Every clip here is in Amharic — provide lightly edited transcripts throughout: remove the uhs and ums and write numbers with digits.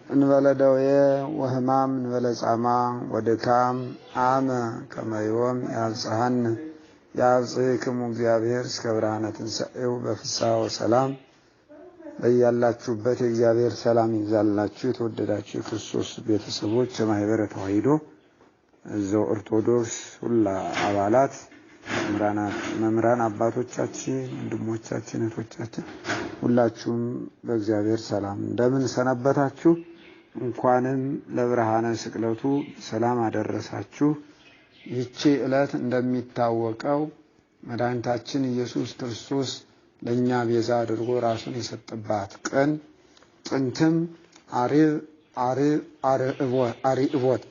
እንበለደውየ ወህማም እንበለጻማ ወድካም አመ ከመዮም ያብጽሐን ያብጽሕክሙ እግዚአብሔር እስከ ብርሃነ ትንሣኤው በፍስሐ ወሰላም። በያላችሁበት የእግዚአብሔር ሰላም ይብዛላችሁ። የተወደዳችሁ የክርስቶስ ቤተሰቦች፣ የማኅበረ ተዋሕዶ እዛው ኦርቶዶክስ ሁላ አባላት፣ መምህራን አባቶቻችን፣ ወንድሞቻችን፣ እህቶቻችን ሁላችሁም በእግዚአብሔር ሰላም እንደምን ሰነበታችሁ? እንኳንም ለብርሃነ ስቅለቱ ሰላም አደረሳችሁ። ይህች ዕለት እንደሚታወቀው መድኃኒታችን ኢየሱስ ክርስቶስ ለእኛ ቤዛ አድርጎ ራሱን የሰጠባት ቀን ጥንትም አርዕቦት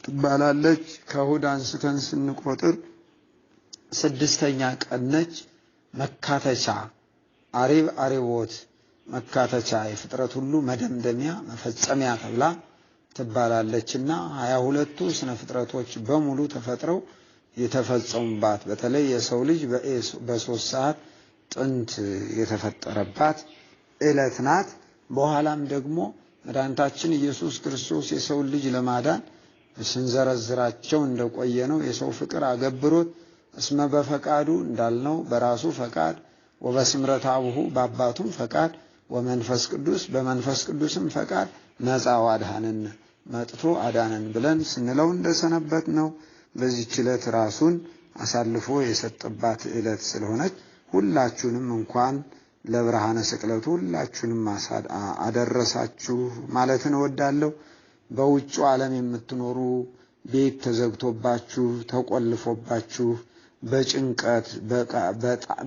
ትባላለች። ከእሑድ አንስተን ስንቆጥር ስድስተኛ ቀን ነች። መካተቻ አርዕቦት መካተቻ የፍጥረት ሁሉ መደምደሚያ መፈጸሚያ ተብላ ትባላለችና 22ቱ ስነ ፍጥረቶች በሙሉ ተፈጥረው የተፈጸሙባት በተለይ የሰው ልጅ በ3 ሰዓት ጥንት የተፈጠረባት ዕለት ናት። በኋላም ደግሞ መድኃኒታችን ኢየሱስ ክርስቶስ የሰው ልጅ ለማዳን ስንዘረዝራቸው እንደቆየ ነው። የሰው ፍቅር አገብሮት እስመ በፈቃዱ እንዳልነው በራሱ ፈቃድ ወበስምረት አቡሁ በአባቱም ፈቃድ ወመንፈስ ቅዱስ በመንፈስ ቅዱስም ፈቃድ ነፃ አድኃነን መጥቶ አዳነን ብለን ስንለው እንደሰነበት ነው። በዚህች ዕለት ራሱን አሳልፎ የሰጠባት ዕለት ስለሆነች ሁላችሁንም እንኳን ለብርሃነ ስቅለቱ ሁላችሁንም አደረሳችሁ ማለት እወዳለሁ። በውጭው ዓለም የምትኖሩ ቤት ተዘግቶባችሁ ተቆልፎባችሁ በጭንቀት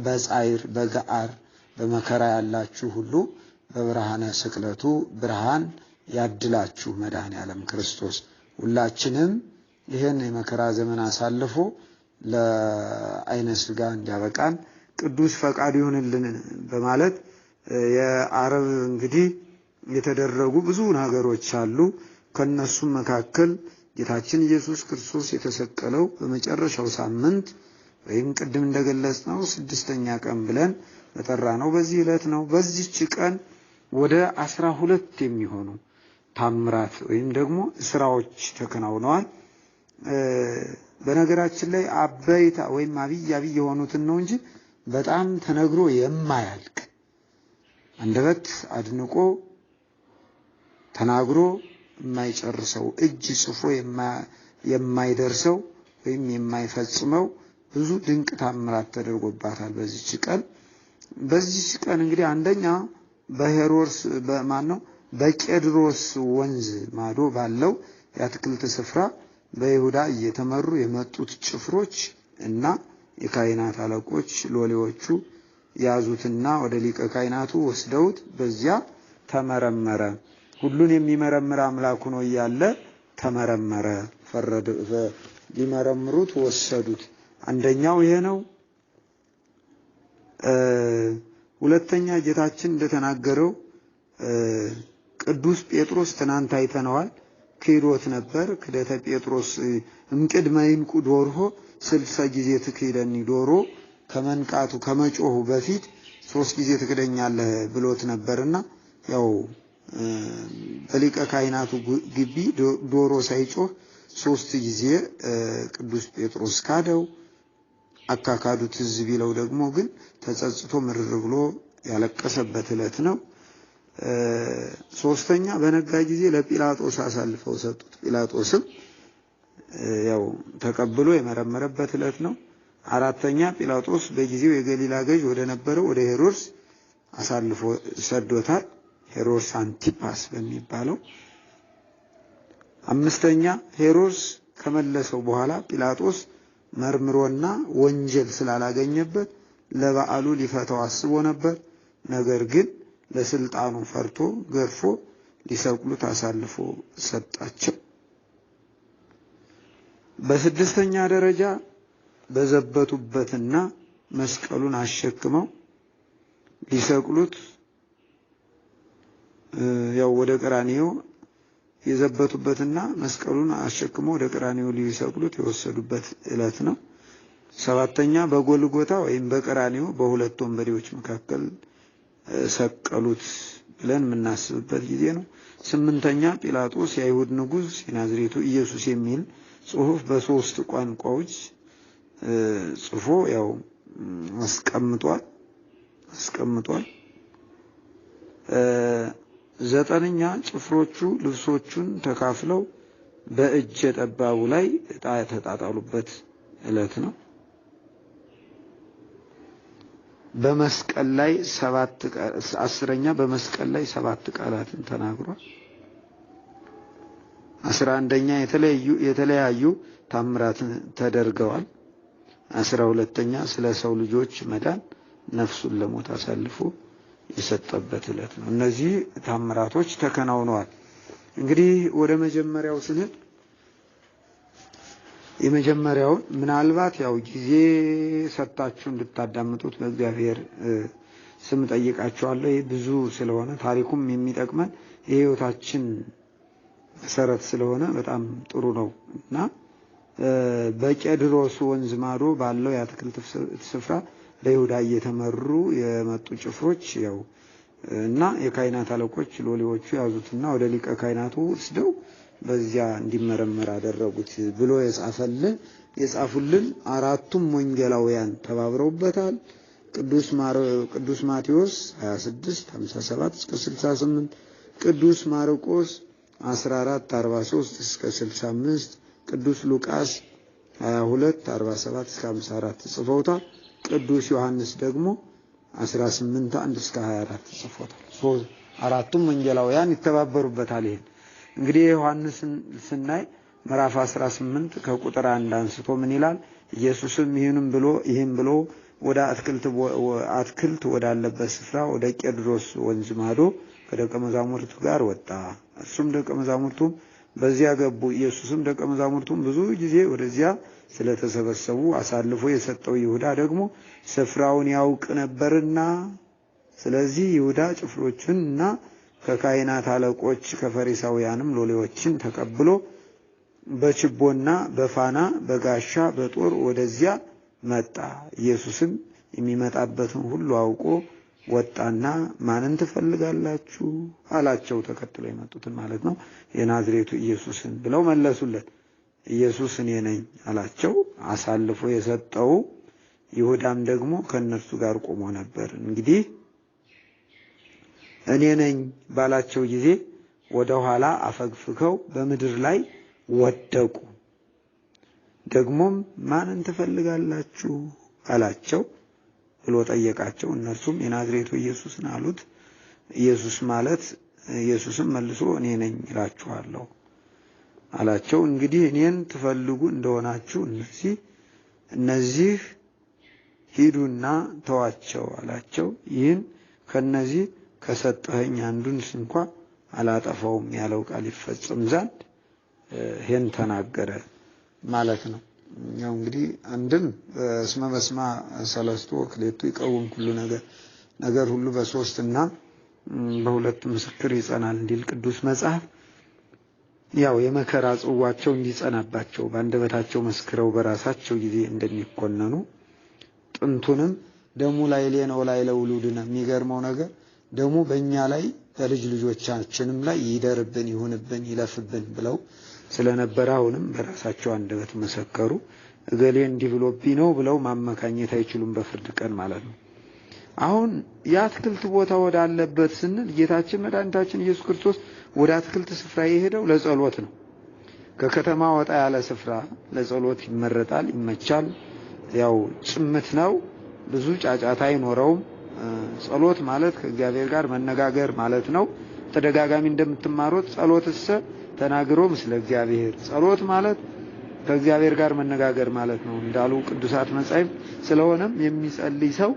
በጻይር በጋር በመከራ ያላችሁ ሁሉ በብርሃነ ስቅለቱ ብርሃን ያድላችሁ መድኃኔዓለም ክርስቶስ ሁላችንም ይህን የመከራ ዘመን አሳልፎ ለዓይነ ሥጋ እንዲያበቃን ቅዱስ ፈቃድ ይሁንልን በማለት የዓርብ እንግዲህ የተደረጉ ብዙ ነገሮች አሉ። ከነሱም መካከል ጌታችን ኢየሱስ ክርስቶስ የተሰቀለው በመጨረሻው ሳምንት ወይም ቅድም እንደገለጽነው ስድስተኛ ቀን ብለን በጠራነው በዚህ ዕለት ነው። በዚህች ቀን ወደ 12 የሚሆኑ ታምራት ወይም ደግሞ ስራዎች ተከናውነዋል። በነገራችን ላይ አበይታ ወይም አብይ የሆኑትን ነው እንጂ በጣም ተነግሮ የማያልቅ አንደበት አድንቆ ተናግሮ የማይጨርሰው እጅ ጽፎ የማይደርሰው ወይም የማይፈጽመው ብዙ ድንቅ ታምራት ተደርጎባታል በዚህች ቀን። በዚህች ቀን እንግዲህ አንደኛ በሄሮድስ በቄድሮስ ወንዝ ማዶ ባለው የአትክልት ስፍራ በይሁዳ እየተመሩ የመጡት ጭፍሮች እና የካህናት አለቆች ሎሌዎቹ ያዙትና ወደ ሊቀ ካህናቱ ወስደውት በዚያ ተመረመረ። ሁሉን የሚመረምር አምላክ ሆኖ እያለ ተመረመረ። ሊመረምሩት ወሰዱት። አንደኛው ይሄ ነው። ሁለተኛ ጌታችን እንደተናገረው ቅዱስ ጴጥሮስ ትናንት አይተነዋል። ክህዶት ነበር። ክደተ ጴጥሮስ እምቅድመ ይንቁ ዶርሆ 60 ጊዜ ትክደኒ ዶሮ ከመንቃቱ ከመጮሁ በፊት 3 ጊዜ ትክደኛለህ ብሎት ነበርና ያው በሊቀ ካህናቱ ግቢ ዶሮ ሳይጮህ 3 ጊዜ ቅዱስ ጴጥሮስ ካደው። አካካዱ ትዝ ቢለው ደግሞ ግን ተጸጽቶ ምርር ብሎ ያለቀሰበት ዕለት ነው። ሶስተኛ በነጋ ጊዜ ለጲላጦስ አሳልፈው ሰጡት። ጲላጦስም ያው ተቀብሎ የመረመረበት ዕለት ነው። አራተኛ ጲላጦስ በጊዜው የገሊላ ገዥ ወደ ነበረው ወደ ሄሮድስ አሳልፎ ሰዶታል። ሄሮድስ አንቲፓስ በሚባለው። አምስተኛ ሄሮድስ ከመለሰው በኋላ ጲላጦስ መርምሮና ወንጀል ስላላገኘበት ለበዓሉ ሊፈታው አስቦ ነበር። ነገር ግን ለስልጣኑ ፈርቶ ገርፎ ሊሰቅሉት አሳልፎ ሰጣቸው። በስድስተኛ ደረጃ በዘበቱበትና መስቀሉን አሸክመው ሊሰቅሉት ያው ወደ ቀራንዮ የዘበቱበትና መስቀሉን አሸክመው ወደ ቀራንዮ ሊሰቅሉት የወሰዱበት ዕለት ነው። ሰባተኛ በጎልጎታ ወይም በቀራንዮ በሁለት ወንበዴዎች መካከል ሰቀሉት ብለን የምናስብበት ጊዜ ነው። 8ኛ ጲላጦስ የአይሁድ ንጉሥ የናዝሬቱ ኢየሱስ የሚል ጽሑፍ በ3 ቋንቋዎች ጽፎ ያው አስቀምጧል። 9ኛ ጭፍሮቹ ልብሶቹን ተካፍለው በእጀ ጠባቡ ላይ ዕጣ ተጣጣሉበት ዕለት ነው። በመስቀል ላይ 10ኛ በመስቀል ላይ 7 ቃላትን ተናግሯል። 11ኛ የተለያዩ ታምራትን ተደርገዋል። 12ኛ ስለ ሰው ልጆች መዳን ነፍሱን ለሞት አሳልፎ የሰጠበት ዕለት ነው። እነዚህ ታምራቶች ተከናውነዋል። እንግዲህ ወደ መጀመሪያው ስንል የመጀመሪያውን ምናልባት ያው ጊዜ ሰጣችሁ እንድታዳምጡት በእግዚአብሔር ስም ጠይቃችኋለሁ። ይህ ብዙ ስለሆነ ታሪኩም የሚጠቅመን የሕይወታችን መሰረት ስለሆነ በጣም ጥሩ ነው እና በቄድሮስ ወንዝ ማዶ ባለው የአትክልት ስፍራ ለይሁዳ እየተመሩ የመጡ ጭፍሮች ያው እና የካህናት አለቆች ሎሌዎቹ ያዙትና ወደ ሊቀ ካህናቱ ወስደው በዚያ እንዲመረመር አደረጉት ብሎ የጻፉልን 4ቱም ወንጌላውያን ተባብረውበታል። ቅዱስ ማቴዎስ 26:57 እስከ 68፣ ቅዱስ ማርቆስ 14:43 እስከ 65፣ ቅዱስ ሉቃስ 22:47 እስከ 54 ጽፈውታል። ቅዱስ ዮሐንስ ደግሞ 18:1 እስከ 24 ጽፎታል። 4ቱም ወንጌላውያን ይተባበሩበታል። ይሄን እንግዲህ ዮሐንስን ስናይ ምዕራፍ 18 ከቁጥር 1 አንስቶ ምን ይላል? ኢየሱስም ይህን ብሎ ወደ አትክልት ወዳለበት ስፍራ ወደ ቄድሮስ ወንዝ ማዶ ከደቀ መዛሙርቱ ጋር ወጣ። እርሱም ደቀ መዛሙርቱም በዚያ ገቡ። ኢየሱስም ደቀ መዛሙርቱም ብዙ ጊዜ ወደዚያ ስለተሰበሰቡ አሳልፎ የሰጠው ይሁዳ ደግሞ ስፍራውን ያውቅ ነበርና፣ ስለዚህ ይሁዳ ጭፍሮቹንና ከካህናት አለቆች ከፈሪሳውያንም ሎሌዎችን ተቀብሎ በችቦና በፋና በጋሻ በጦር ወደዚያ መጣ። ኢየሱስም የሚመጣበትን ሁሉ አውቆ ወጣና ማንን ትፈልጋላችሁ አላቸው። ተከትለው የመጡትን ማለት ነው። የናዝሬቱ ኢየሱስን ብለው መለሱለት። ኢየሱስ እኔ ነኝ አላቸው። አሳልፎ የሰጠው ይሁዳም ደግሞ ከነርሱ ጋር ቆሞ ነበር። እንግዲህ እኔ ነኝ ባላቸው ጊዜ ወደ ኋላ አፈግፍገው በምድር ላይ ወደቁ። ደግሞም ማንን ትፈልጋላችሁ አላቸው ብሎ ጠየቃቸው። እነርሱም የናዝሬቱ ኢየሱስን አሉት። ኢየሱስም መልሶ እኔ ነኝ እላችኋለሁ አላቸው። እንግዲህ እኔን ትፈልጉ እንደሆናችሁ እነዚህ ሂዱና ተዋቸው አላቸው። ይህን ከነዚህ ከሰጠኸኝ አንዱን እንኳ አላጠፋውም ያለው ቃል ይፈጸም ዘንድ ይህን ተናገረ ማለት ነው። ያው እንግዲህ አንድም እስመ በስማ ሰለስቱ ወክሌቱ ይቀውም ሁሉ ነገር ሁሉ በ3 እና በ2 ምስክር ይጸናል እንዲል ቅዱስ መጽሐፍ ያው የመከራ ጽዋቸው እንዲጸናባቸው በአንደበታቸው መስክረው በራሳቸው ጊዜ እንደሚኮነኑ ጥንቱንም ደሙ ላዕሌነ ወላዕለ ውሉድነ የሚገርመው ነገር ደሙ በእኛ ላይ በልጅ ልጆቻችንም ላይ ይደርብን ይሁንብን ይለፍብን ብለው ስለነበረ አሁንም በራሳቸው አንደበት መሰከሩ። እገሌ እንዲህ ብሎብኝ ነው ብለው ማመካኘት አይችሉም በፍርድ ቀን ማለት ነው። አሁን የአትክልት ቦታ ወዳለበት ስንል ጌታችን መድኃኒታችን ኢየሱስ ክርስቶስ ወደ አትክልት ስፍራ የሄደው ለጸሎት ነው። ከከተማ ወጣ ያለ ስፍራ ለጸሎት ይመረጣል፣ ይመቻል። ያው ጭምት ነው፣ ብዙ ጫጫታ አይኖረውም። ጸሎት ማለት ከእግዚአብሔር ጋር መነጋገር ማለት ነው። ተደጋጋሚ እንደምትማሩት ጸሎትስ ተናግሮ ምስለ እግዚአብሔር፣ ጸሎት ማለት ከእግዚአብሔር ጋር መነጋገር ማለት ነው እንዳሉ ቅዱሳት መጻሕፍት። ስለሆነም የሚጸልይ ሰው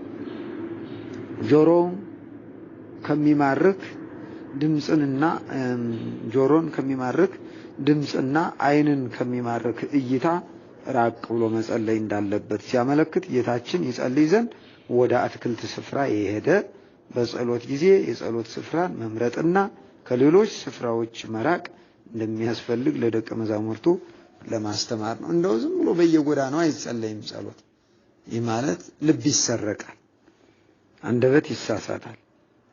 ጆሮን ከሚማርክ ድምጽና ዓይንን ከሚማርክ እይታ ራቅ ብሎ መጸለይ እንዳለበት ሲያመለክት ጌታችን ይጸልይ ዘንድ ወደ አትክልት ስፍራ የሄደ በጸሎት ጊዜ የጸሎት ስፍራን መምረጥና ከሌሎች ስፍራዎች መራቅ እንደሚያስፈልግ ለደቀ መዛሙርቱ ለማስተማር ነው። እንደው ዝም ብሎ በየጎዳናው አይጸለይም ጸሎት። ይህ ማለት ልብ ይሰረቃል፣ አንደበት ይሳሳታል፣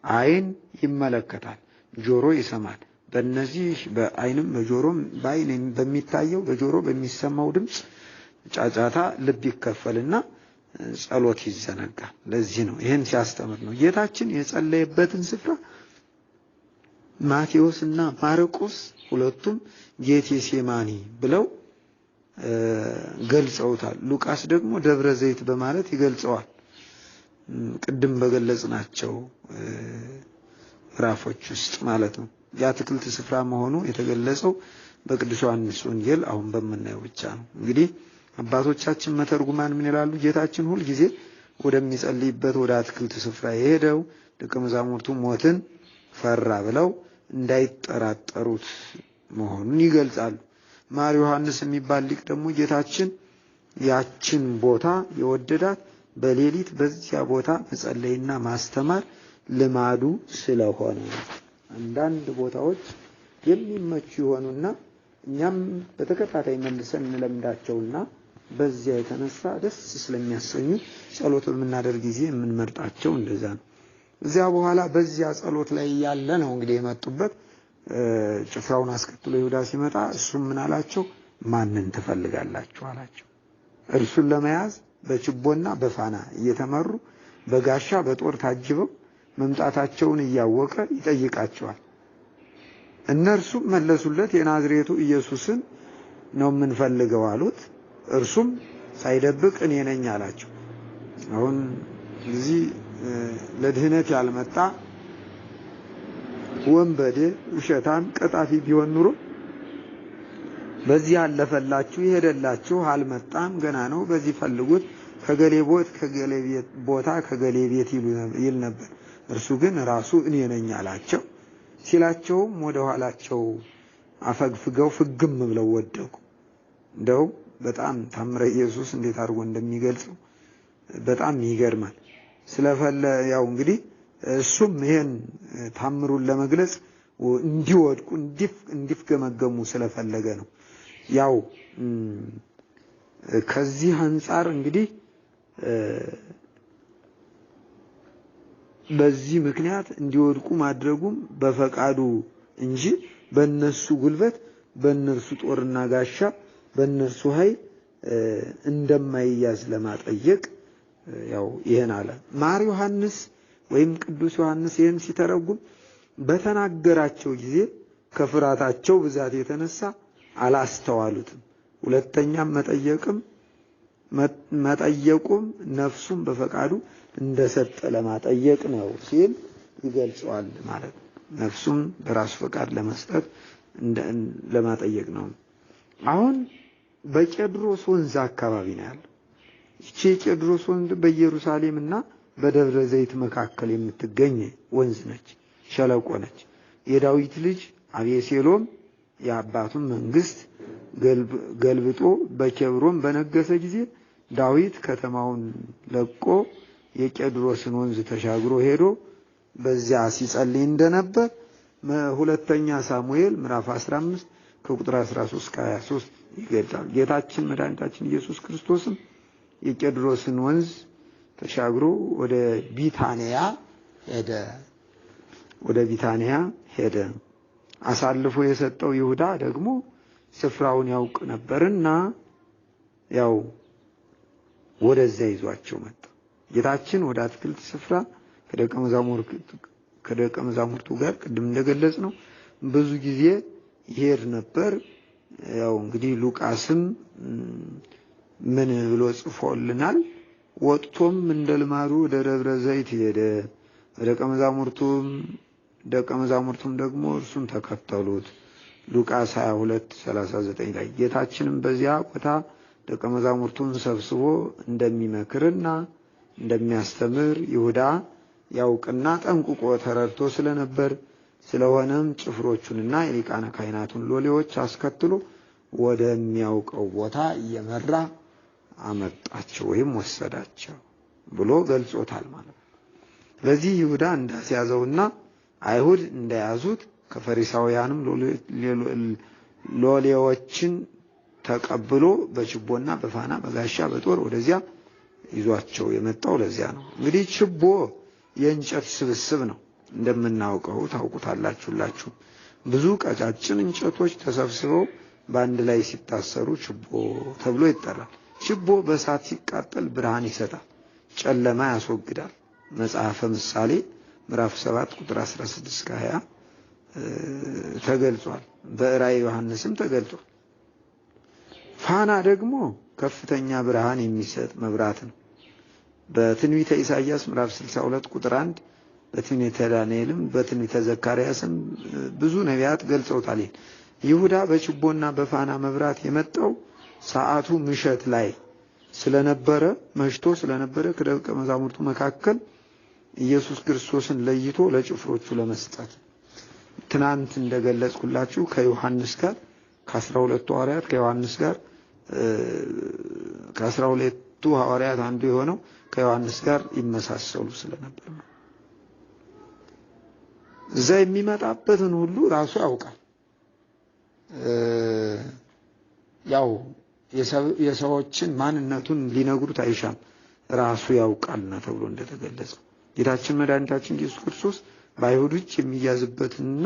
ዓይን ይመለከታል፣ ጆሮ ይሰማል። በእነዚህ በዓይንም በጆሮም በዓይን በሚታየው በጆሮ በሚሰማው ድምፅ ጫጫታ ልብ ይከፈልና ጸሎት ይዘነጋል። ለዚህ ነው ይሄን ሲያስተምር ነው ጌታችን የጸለየበትን ስፍራ ማቴዎስና ማርቆስ ሁለቱም ጌቴሴማኒ ብለው ገልጸውታል። ሉቃስ ደግሞ ደብረ ዘይት በማለት ይገልጸዋል። ቅድም በገለጽናቸው ምዕራፎች ውስጥ ማለት ነው። የአትክልት ስፍራ መሆኑ የተገለጸው በቅዱስ ዮሐንስ ወንጌል አሁን በመናየው ብቻ ነው። እንግዲህ አባቶቻችን መተርጉማን ምን ይላሉ? ጌታችን ሁል ጊዜ ወደሚጸልይበት ወደ አትክልት ስፍራ የሄደው ደቀ መዛሙርቱ ሞትን ፈራ ብለው እንዳይጠራጠሩት መሆኑን ይገልጻሉ። ማር ዮሐንስ የሚባል ሊቅ ደግሞ ጌታችን ያችን ቦታ የወደዳት በሌሊት በዚያ ቦታ መጸለይና ማስተማር ልማዱ ስለሆነ አንዳንድ ቦታዎች የሚመቹ ይሆኑና እኛም በተከታታይ መልሰን እንለምዳቸውና በዚያ የተነሳ ደስ ስለሚያሰኙ ጸሎት በምናደርግ ጊዜ የምንመርጣቸው እንደዛ ነው። እዚያ በኋላ በዚያ ጸሎት ላይ ያለ ነው እንግዲህ የመጡበት ጭፍራውን አስከትሎ ይሁዳ ሲመጣ እሱም ምን አላቸው? ማንን ትፈልጋላችሁ አላቸው። እርሱን ለመያዝ በችቦና በፋና እየተመሩ በጋሻ በጦር ታጅበው መምጣታቸውን እያወቀ ይጠይቃቸዋል። እነርሱም መለሱለት፣ የናዝሬቱ ኢየሱስን ነው የምንፈልገው አሉት። እርሱም ሳይደብቅ እኔ ነኝ አላቸው። አሁን እዚህ ለድህነት ያልመጣ ወንበዴ፣ ውሸታም፣ ቀጣፊ ቢሆን ኑሮ በዚህ አለፈላችሁ፣ ይሄደላችሁ፣ አልመጣም፣ ገና ነው፣ በዚህ ፈልጉት፣ ከገሌ ቦታ ከገሌ ቤት ይል ነበር። እርሱ ግን ራሱ እኔ ነኝ አላቸው። ሲላቸውም ወደ ኋላቸው አፈግፍገው ፍግም ብለው ወደቁ። እንደው በጣም ታምረ ኢየሱስ እንዴት አድርጎ እንደሚገልጸው በጣም ይገርማል። ያው እንግዲህ እሱም ይሄን ታምሩን ለመግለጽ እንዲወድቁ እንዲፍገመገሙ ስለፈለገ ነው። ያው ከዚህ አንፃር እንግዲህ በዚህ ምክንያት እንዲወድቁ ማድረጉም በፈቃዱ እንጂ በእነሱ ጉልበት በእነርሱ ጦርና ጋሻ በእነርሱ ኃይል እንደማይያዝ ለማጠየቅ ያው ይሄን አለ። ማር ዮሐንስ ወይም ቅዱስ ዮሐንስ ይሄን ሲተረጉም በተናገራቸው ጊዜ ከፍራታቸው ብዛት የተነሳ አላስተዋሉትም። ሁለተኛም መጠየቁም ነፍሱም በፈቃዱ እንደሰጠ ለማጠየቅ ነው ሲል ይገልጸዋል ማለት ነው። ነፍሱም በራሱ ፈቃድ ለመስጠት ለማጠየቅ ነው። አሁን በቄድሮስ ወንዝ አካባቢ ነው ያለው። ይቺ ቄድሮስ ወንዝ በኢየሩሳሌምና በደብረ ዘይት መካከል የምትገኝ ወንዝ ነች፣ ሸለቆ ነች። የዳዊት ልጅ አቤሴሎም የአባቱን መንግስት ገልብጦ በኬብሮን በነገሰ ጊዜ ዳዊት ከተማውን ለቆ የቄድሮስን ወንዝ ተሻግሮ ሄዶ በዚያ ሲጸልይ እንደነበር ሁለተኛ ሳሙኤል ምዕራፍ 15 ከቁጥር 13 እስከ 23 ይገልጻል። ጌታችን መድኃኒታችን ኢየሱስ ክርስቶስም የቄድሮስን ወንዝ ተሻግሮ ወደ ቢታንያ ሄደ። አሳልፎ የሰጠው ይሁዳ ደግሞ ስፍራውን ያውቅ ነበርና ያው ወደዚያ ይዟቸው መጣ። ጌታችን ወደ አትክልት ስፍራ ከደቀ መዛሙርቱ ጋር ቅድም እንደገለጽ ነው ብዙ ጊዜ ይሄድ ነበር። ያው እንግዲህ ሉቃስም ምን ብሎ ጽፎልናል? ወጥቶም እንደልማዱ ወደ ደብረ ዘይት ሄደ፣ ደቀ መዛሙርቱም ደግሞ እርሱን ተከተሉት። ሉቃስ 22:39 ላይ ጌታችንም በዚያ ቦታ ደቀ መዛሙርቱን ሰብስቦ እንደሚመክርና እንደሚያስተምር ይሁዳ ያውቅና ጠንቅቆ ተረድቶ ስለሆነም ጭፍሮቹንና የሊቃነ ካህናቱን ሎሌዎች አስከትሎ ወደሚያውቀው ቦታ እየመራ አመጣቸው ወይም ወሰዳቸው ብሎ ገልጾታል ማለት ነው። ለዚህ ይሁዳ እንዳስያዘውና አይሁድ እንደያዙት ከፈሪሳውያንም ሎሌዎችን ተቀብሎ በችቦና በፋና በጋሻ በጦር ወደዚያ ይዟቸው የመጣው ለዚያ ነው። እንግዲህ ችቦ የእንጨት ስብስብ ነው። እንደምናውቀው ታውቁታላችሁ። ብዙ ቀጫጭን እንጨቶች ተሰብስበው በአንድ ላይ ሲታሰሩ ችቦ ተብሎ ይጠራል። ችቦ በእሳት ሲቃጠል ብርሃን ይሰጣል፣ ጨለማ ያስወግዳል። መጽሐፈ ምሳሌ ምዕራፍ 7 ቁጥር 16 እስከ 20 ተገልጿል። በራእየ ዮሐንስም ተገልጿል። ፋና ደግሞ ከፍተኛ ብርሃን የሚሰጥ መብራት ነው። በትንቢተ ኢሳይያስ ምዕራፍ 62 ቁጥር 1 በትንቢተ ዳንኤልም በትንቢተ ዘካርያስም ብዙ ነቢያት ገልጸውታል። ይሁዳ በችቦና በፋና መብራት የመጣው ሰዓቱ ምሸት ላይ ስለነበረ መሽቶ ስለነበረ ከደቀ መዛሙርቱ መካከል ኢየሱስ ክርስቶስን ለይቶ ለጭፍሮቹ ለመስጠት ትናንት እንደገለጽኩላችሁ ከዮሐንስ ጋር ከ12ቱ ሐዋርያት ከዮሐንስ ጋር ከ12ቱ ሐዋርያት አንዱ የሆነው ከዮሐንስ ጋር ይመሳሰሉ ስለነበር ነው። እዛ የሚመጣበትን ሁሉ ራሱ ያውቃል። ያው የሰዎችን ማንነቱን ሊነግሩት አይሻም፣ ራሱ ያውቃልና ተብሎ እንደተገለጸው ጌታችን መድኃኒታችን ኢየሱስ ክርስቶስ በአይሁድ እጅ የሚያዝበትንና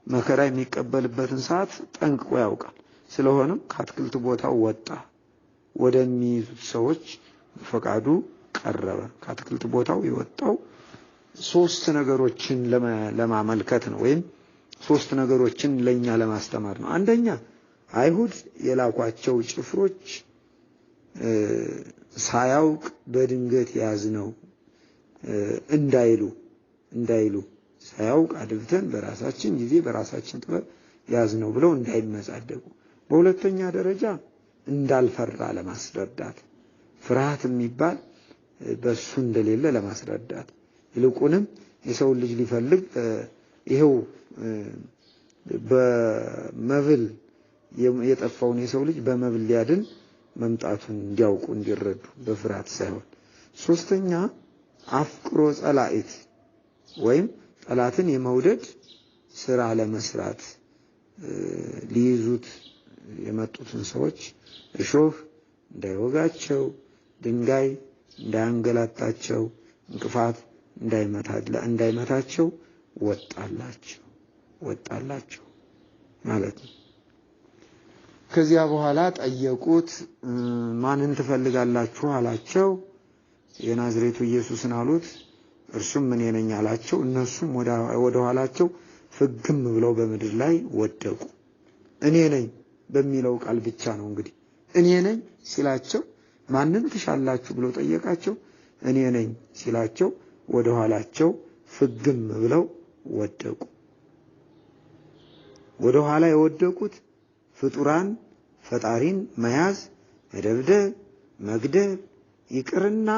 መከራ የሚቀበልበትን ሰዓት ጠንቅቆ ያውቃል። ስለሆነም ከአትክልት ቦታው ወጣ፣ ወደሚይዙት ሰዎች ፈቃዱ ቀረበ። ከአትክልት ቦታው የወጣው ሶስት ነገሮችን ለማመልከት ነው፣ ወይም ሶስት ነገሮችን ለኛ ለማስተማር ነው። አንደኛ አይሁድ የላኳቸው ጭፍሮች ሳያውቅ በድንገት ያዝነው እንዳይሉ ሳያውቅ አድብተን በራሳችን ጊዜ በራሳችን ጥበብ ያዝነው ብለው እንዳይመጻደቁ። በሁለተኛ ደረጃ እንዳልፈራ ለማስረዳት፣ ፍርሃት የሚባል በሱ እንደሌለ ለማስረዳት፣ ይልቁንም የሰው ልጅ ሊፈልግ ይሄው በመብል የጠፋውን የሰው ልጅ በመብል ሊያድን መምጣቱን እንዲያውቁ እንዲረዱ በፍርሃት ሳይሆን። ሶስተኛ አፍቅሮ ጸላኢት ወይም ጠላትን የመውደድ ስራ ለመስራት ሊይዙት የመጡትን ሰዎች እሾህ እንዳይወጋቸው፣ ድንጋይ እንዳያንገላታቸው፣ እንቅፋት እንዳይመታቸው ወጣላቸው ማለት ነው። ከዚያ በኋላ ጠየቁት። ማንን ትፈልጋላችሁ አላቸው። የናዝሬቱ ኢየሱስን አሉት። እርሱም እኔ ነኝ አላቸው። እነሱም ወደ ኋላቸው ፍግም ብለው በምድር ላይ ወደቁ። እኔ ነኝ በሚለው ቃል ብቻ ነው እንግዲህ እኔ ነኝ ሲላቸው ማንን ትሻላችሁ ብሎ ጠየቃቸው። እኔ ነኝ ሲላቸው ወደ ኋላቸው ፍግም ብለው ወደቁ። ወደ ኋላ የወደቁት ፍጡራን ፈጣሪን መያዝ፣ መደብደብ፣ መግደል ይቅርና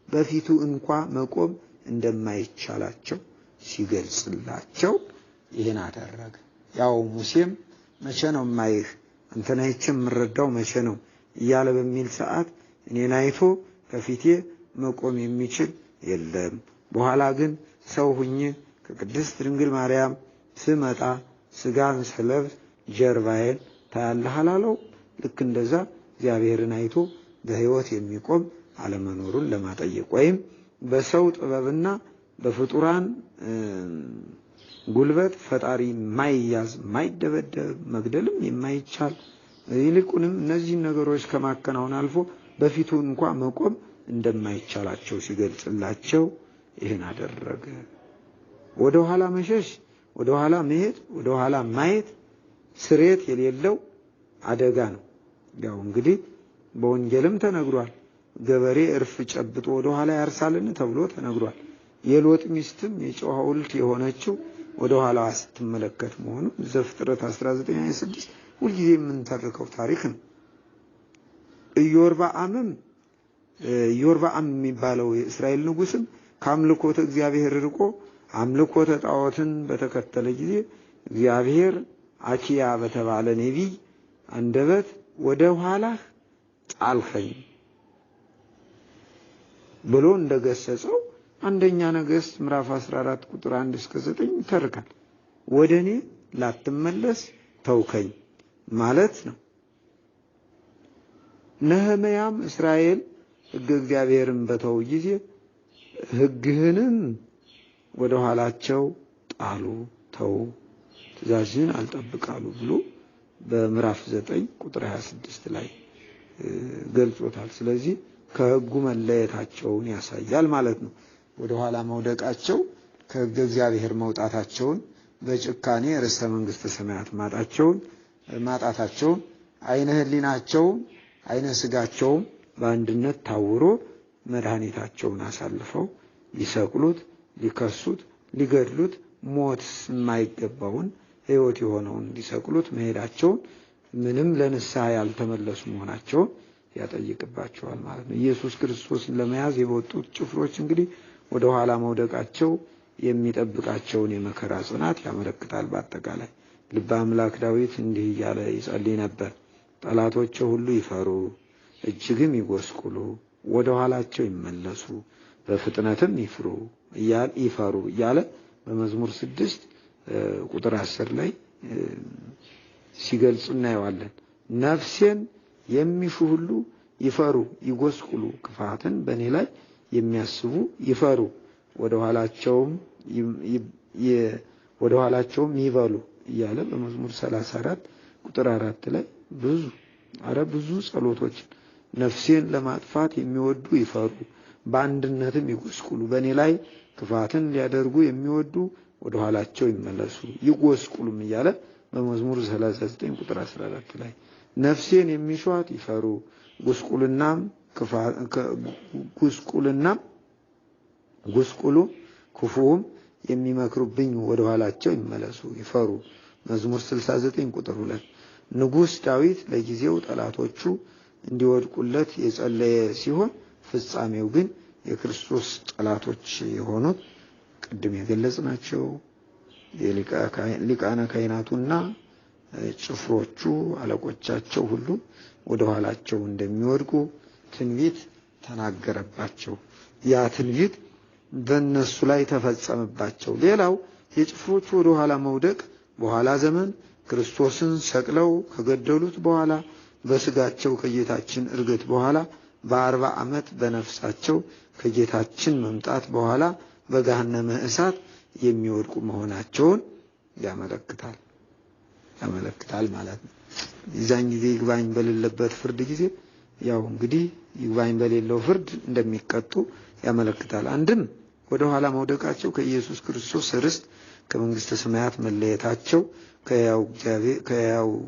በፊቱ እንኳ መቆም እንደማይቻላቸው ሲገልጽላቸው ይህን አደረገ። ያው ሙሴም መቼ ነው ማይህ አንተን አይቼ የምረዳው መቼ ነው እያለ በሚል ሰዓት እኔን አይቶ ከፊቴ መቆም የሚችል የለም፣ በኋላ ግን ሰው ሁኜ ከቅድስት ድንግል ማርያም ስመጣ ስጋን ስለብስ ጀርባዬን ታያለህ አላለው። ልክ እንደዛ እግዚአብሔርን አይቶ በሕይወት የሚቆም አለመኖሩን ለማጠየቅ ወይም በሰው ጥበብና በፍጡራን ጉልበት ፈጣሪ ማይያዝ ማይደበደብ መግደልም የማይቻል ይልቁንም እነዚህን ነገሮች ከማከናወን አልፎ በፊቱ እንኳን መቆም እንደማይቻላቸው ሲገልጽላቸው ይህን አደረገ። ወደ ኋላ መሸሽ፣ ወደ ኋላ መሄድ፣ ወደ ኋላ ማየት ስሬት የሌለው አደጋ ነው። ያው እንግዲህ በወንጌልም ተነግሯል። ገበሬ እርፍ ጨብጦ ወደ ኋላ ያርሳልን ተብሎ ተነግሯል። የሎጥ ሚስትም የጨው ሐውልት የሆነችው ወደ ኋላዋ ስትመለከት መሆኑን ዘፍጥረት 19:26 ሁልጊዜ የምንተርከው ታሪክ ነው። ኢዮርብዓም የሚባለው የእስራኤል ንጉስም ከአምልኮተ እግዚአብሔር ርቆ አምልኮተ ጣዖትን በተከተለ ጊዜ እግዚአብሔር አኪያ በተባለ ነቢይ አንደበት ወደ ኋላህ ጣልኸኝ ብሎ እንደገሰጸው አንደኛ ነገሥት ምዕራፍ 14 ቁጥር 1 እስከ 9 ይተርካል። ወደኔ ላትመለስ ተውከኝ ማለት ነው። ነህምያም እስራኤል ሕግ እግዚአብሔርን በተው ጊዜ ሕግህንም ወደ ኋላቸው አሉ ተው ትእዛዝህን አልጠብቃሉ ብሎ በምዕራፍ 9 ቁጥር 26 ላይ ገልጾታል። ስለዚህ ከሕጉ መለየታቸውን ያሳያል ማለት ነው። ወደ ኋላ መውደቃቸው ከሕገ እግዚአብሔር መውጣታቸውን በጭካኔ ርስተ መንግስተ ሰማያት ማጣታቸውን አይነ ህሊናቸውም አይነ ስጋቸውም በአንድነት ታውሮ መድኃኒታቸውን አሳልፈው ሊሰቅሉት፣ ሊከሱት፣ ሊገድሉት ሞት የማይገባውን ሕይወት የሆነውን ሊሰቅሉት መሄዳቸውን ምንም ለንስሐ ያልተመለሱ መሆናቸውን ያጠይቅባቸዋል ማለት ነው። ኢየሱስ ክርስቶስን ለመያዝ የወጡት ጭፍሮች እንግዲህ ወደ ኋላ መውደቃቸው የሚጠብቃቸውን የመከራ ጽናት ያመለክታል። በአጠቃላይ ልበ አምላክ ዳዊት እንዲህ እያለ ይጸልይ ነበር። ጠላቶቼ ሁሉ ይፈሩ፣ እጅግም ይጎስቁሉ፣ ወደ ኋላቸው ይመለሱ፣ በፍጥነትም ይፈሩ እያለ በመዝሙር 6 ቁጥር 10 ላይ ሲገልጽ እናየዋለን። ነፍሴን የሚሹ ሁሉ ይፈሩ ይጎስቁሉ፣ ክፋትን በእኔ ላይ የሚያስቡ ይፈሩ፣ ወደ ኋላቸውም ይበሉ እያለ በመዝሙር 34 ቁጥር 4 ላይ ብዙ ጸሎቶች ነፍሴን ለማጥፋት የሚወዱ ይፈሩ፣ በአንድነትም ይጎስቁሉ፣ በእኔ ላይ ክፋትን ሊያደርጉ የሚወዱ ወደ ኋላቸው ይመለሱ ይጎስቁሉም እያለ በመዝሙር 39 ቁጥር 14 ላይ ነፍሴን የሚሿት ይፈሩ፣ ጉስቁሉ ክፉም የሚመክሩብኝ ወደ ኋላቸው ይመለሱ ይፈሩ። መዝሙር 69 ቁጥር 2 ንጉሥ ዳዊት ለጊዜው ጠላቶቹ እንዲወድቁለት የጸለየ ሲሆን ፍጻሜው ግን የክርስቶስ ጠላቶች የሆኑት ቅድም የገለጽናቸው ሊቃነ ካህናቱና ጭፍሮቹ አለቆቻቸው ሁሉ ወደ ኋላቸው እንደሚወድቁ ትንቢት ተናገረባቸው። ያ ትንቢት በእነሱ ላይ ተፈጸመባቸው። ሌላው የጭፍሮቹ ወደ ኋላ መውደቅ በኋላ ዘመን ክርስቶስን ሰቅለው ከገደሉት በኋላ በስጋቸው ከጌታችን እርገት በኋላ በ40 ዓመት በነፍሳቸው ከጌታችን መምጣት በኋላ በገሃነመ እሳት የሚወድቁ መሆናቸውን ያመለክታል ማለት ነው። የዛን ጊዜ ይግባኝ በሌለበት ፍርድ ጊዜ ያው እንግዲህ ይግባኝ በሌለው ፍርድ እንደሚቀጡ ያመለክታል። አንድም ወደ ኋላ መውደቃቸው ከኢየሱስ ክርስቶስ ርስት ከመንግስተ ሰማያት መለየታቸው ከሕያው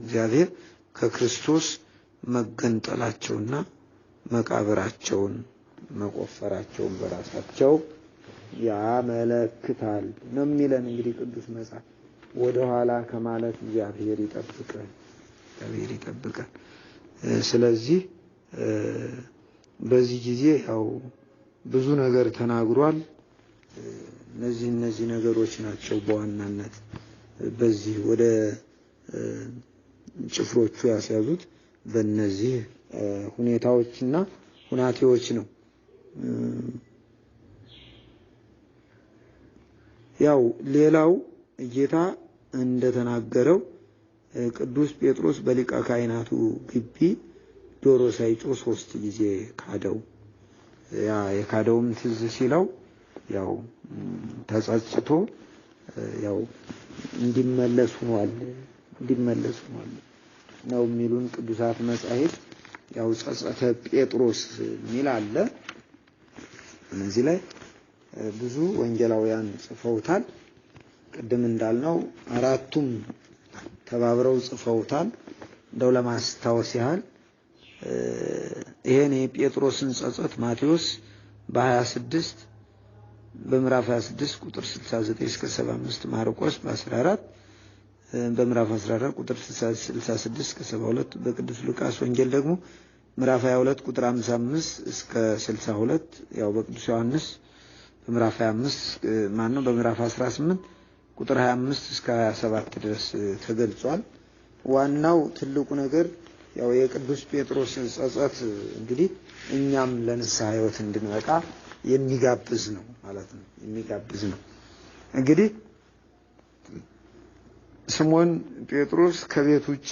እግዚአብሔር ከክርስቶስ መገንጠላቸውና መቃብራቸውን መቆፈራቸውን በራሳቸው ያመለክታል ነው የሚለን እንግዲህ ቅዱስ መጽሐፍ። ወደ ኋላ ከማለት እግዚአብሔር ይጠብቀን። ስለዚህ በዚህ ጊዜ ያው ብዙ ነገር ተናግሯል። እነዚህ ነገሮች ናቸው በዋናነት በዚህ ወደ ጭፍሮቹ ያስያዙት በእነዚህ ሁኔታዎችና ሁናቴዎች ነው። ያው ሌላው ጌታ እንደተናገረው ቅዱስ ጴጥሮስ በሊቀ ካህናቱ ግቢ ዶሮ ሳይጮህ 3 ጊዜ ካደው። ያ የካደውም ትዝ ሲለው ያው ተጸጽቶ ያው እንዲመለስ ሆኗል ነው የሚሉን ቅዱሳት መጻሕፍት። ያው ጸጸተ ጴጥሮስ የሚል አለ። እነዚህ ላይ ብዙ ወንጌላውያን ጽፈውታል። ቅድም እንዳልነው 4ቱም ተባብረው ጽፈውታል። እንደው ለማስታወስ ያህል ይሄን የጴጥሮስን ጸጸት ማቴዎስ በ26 በምዕራፍ 26 ቁጥር 69 እስከ 75፣ ማርቆስ በ14 በምዕራፍ 14 ቁጥር 66 እስከ 72፣ በቅዱስ ሉቃስ ወንጌል ደግሞ ምዕራፍ 22 ቁጥር 55 እስከ 62፣ ያው በቅዱስ ዮሐንስ በምዕራፍ 25 በምዕራፍ 18 ቁጥር 25 እስከ 27 ድረስ ተገልጿል። ዋናው ትልቁ ነገር ያው የቅዱስ ጴጥሮስ ጸጸት እንግዲህ እኛም ለንስሐ ሕይወት እንድንበቃ የሚጋብዝ ነው ማለት ነው። እንግዲህ ስምዖን ጴጥሮስ ከቤት ውጪ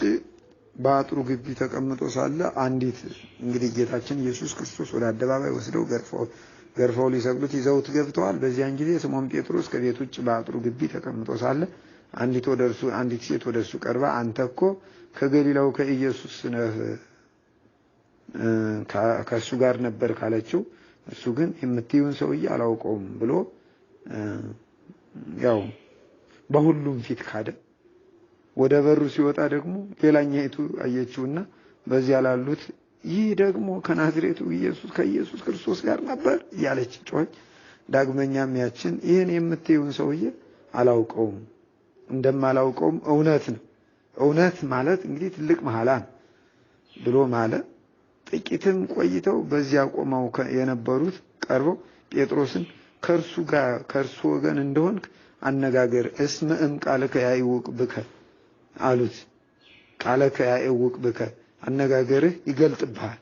በአጥሩ ግቢ ተቀምጦ ሳለ አንዲት እንግዲህ ጌታችን ኢየሱስ ክርስቶስ ወደ አደባባይ ወስደው ገርፈው ሊሰቅሉት ይዘውት ገብተዋል። በዚያን ጊዜ ስምዖን ጴጥሮስ ከቤት ውጭ በአጥሩ ግቢ ተቀምጦ ሳለ አንዲት ሴት ወደሱ ቀርባ አንተ እኮ ከገሊላው ከኢየሱስ ነህ፣ ከሱ ጋር ነበር ካለችው፣ እሱ ግን የምትይውን ሰውዬ አላውቀውም ብሎ ያው በሁሉም ፊት ካደ። ወደ በሩ ሲወጣ ደግሞ ሌላኛይቱ አየችውና በዚያ ላሉት ይህ ደግሞ ከናዝሬቱ ከኢየሱስ ክርስቶስ ጋር ነበር እያለች ጮኸች። ዳግመኛም ያችን ይህን የምትይውን ሰውዬ አላውቀውም፣ እንደማላውቀውም እውነት ነው። እውነት ማለት እንግዲህ ትልቅ መሐላ ነው ብሎ ማለት። ጥቂትም ቆይተው በዚያ ቆመው የነበሩት ቀርበው ጴጥሮስን ከእርሱ ወገን እንደሆንክ አነጋገር እስመ ቃልከ ያዕውቅ ብከ አሉት። ቃልከ ያዕውቅ ብከ አነጋገርህ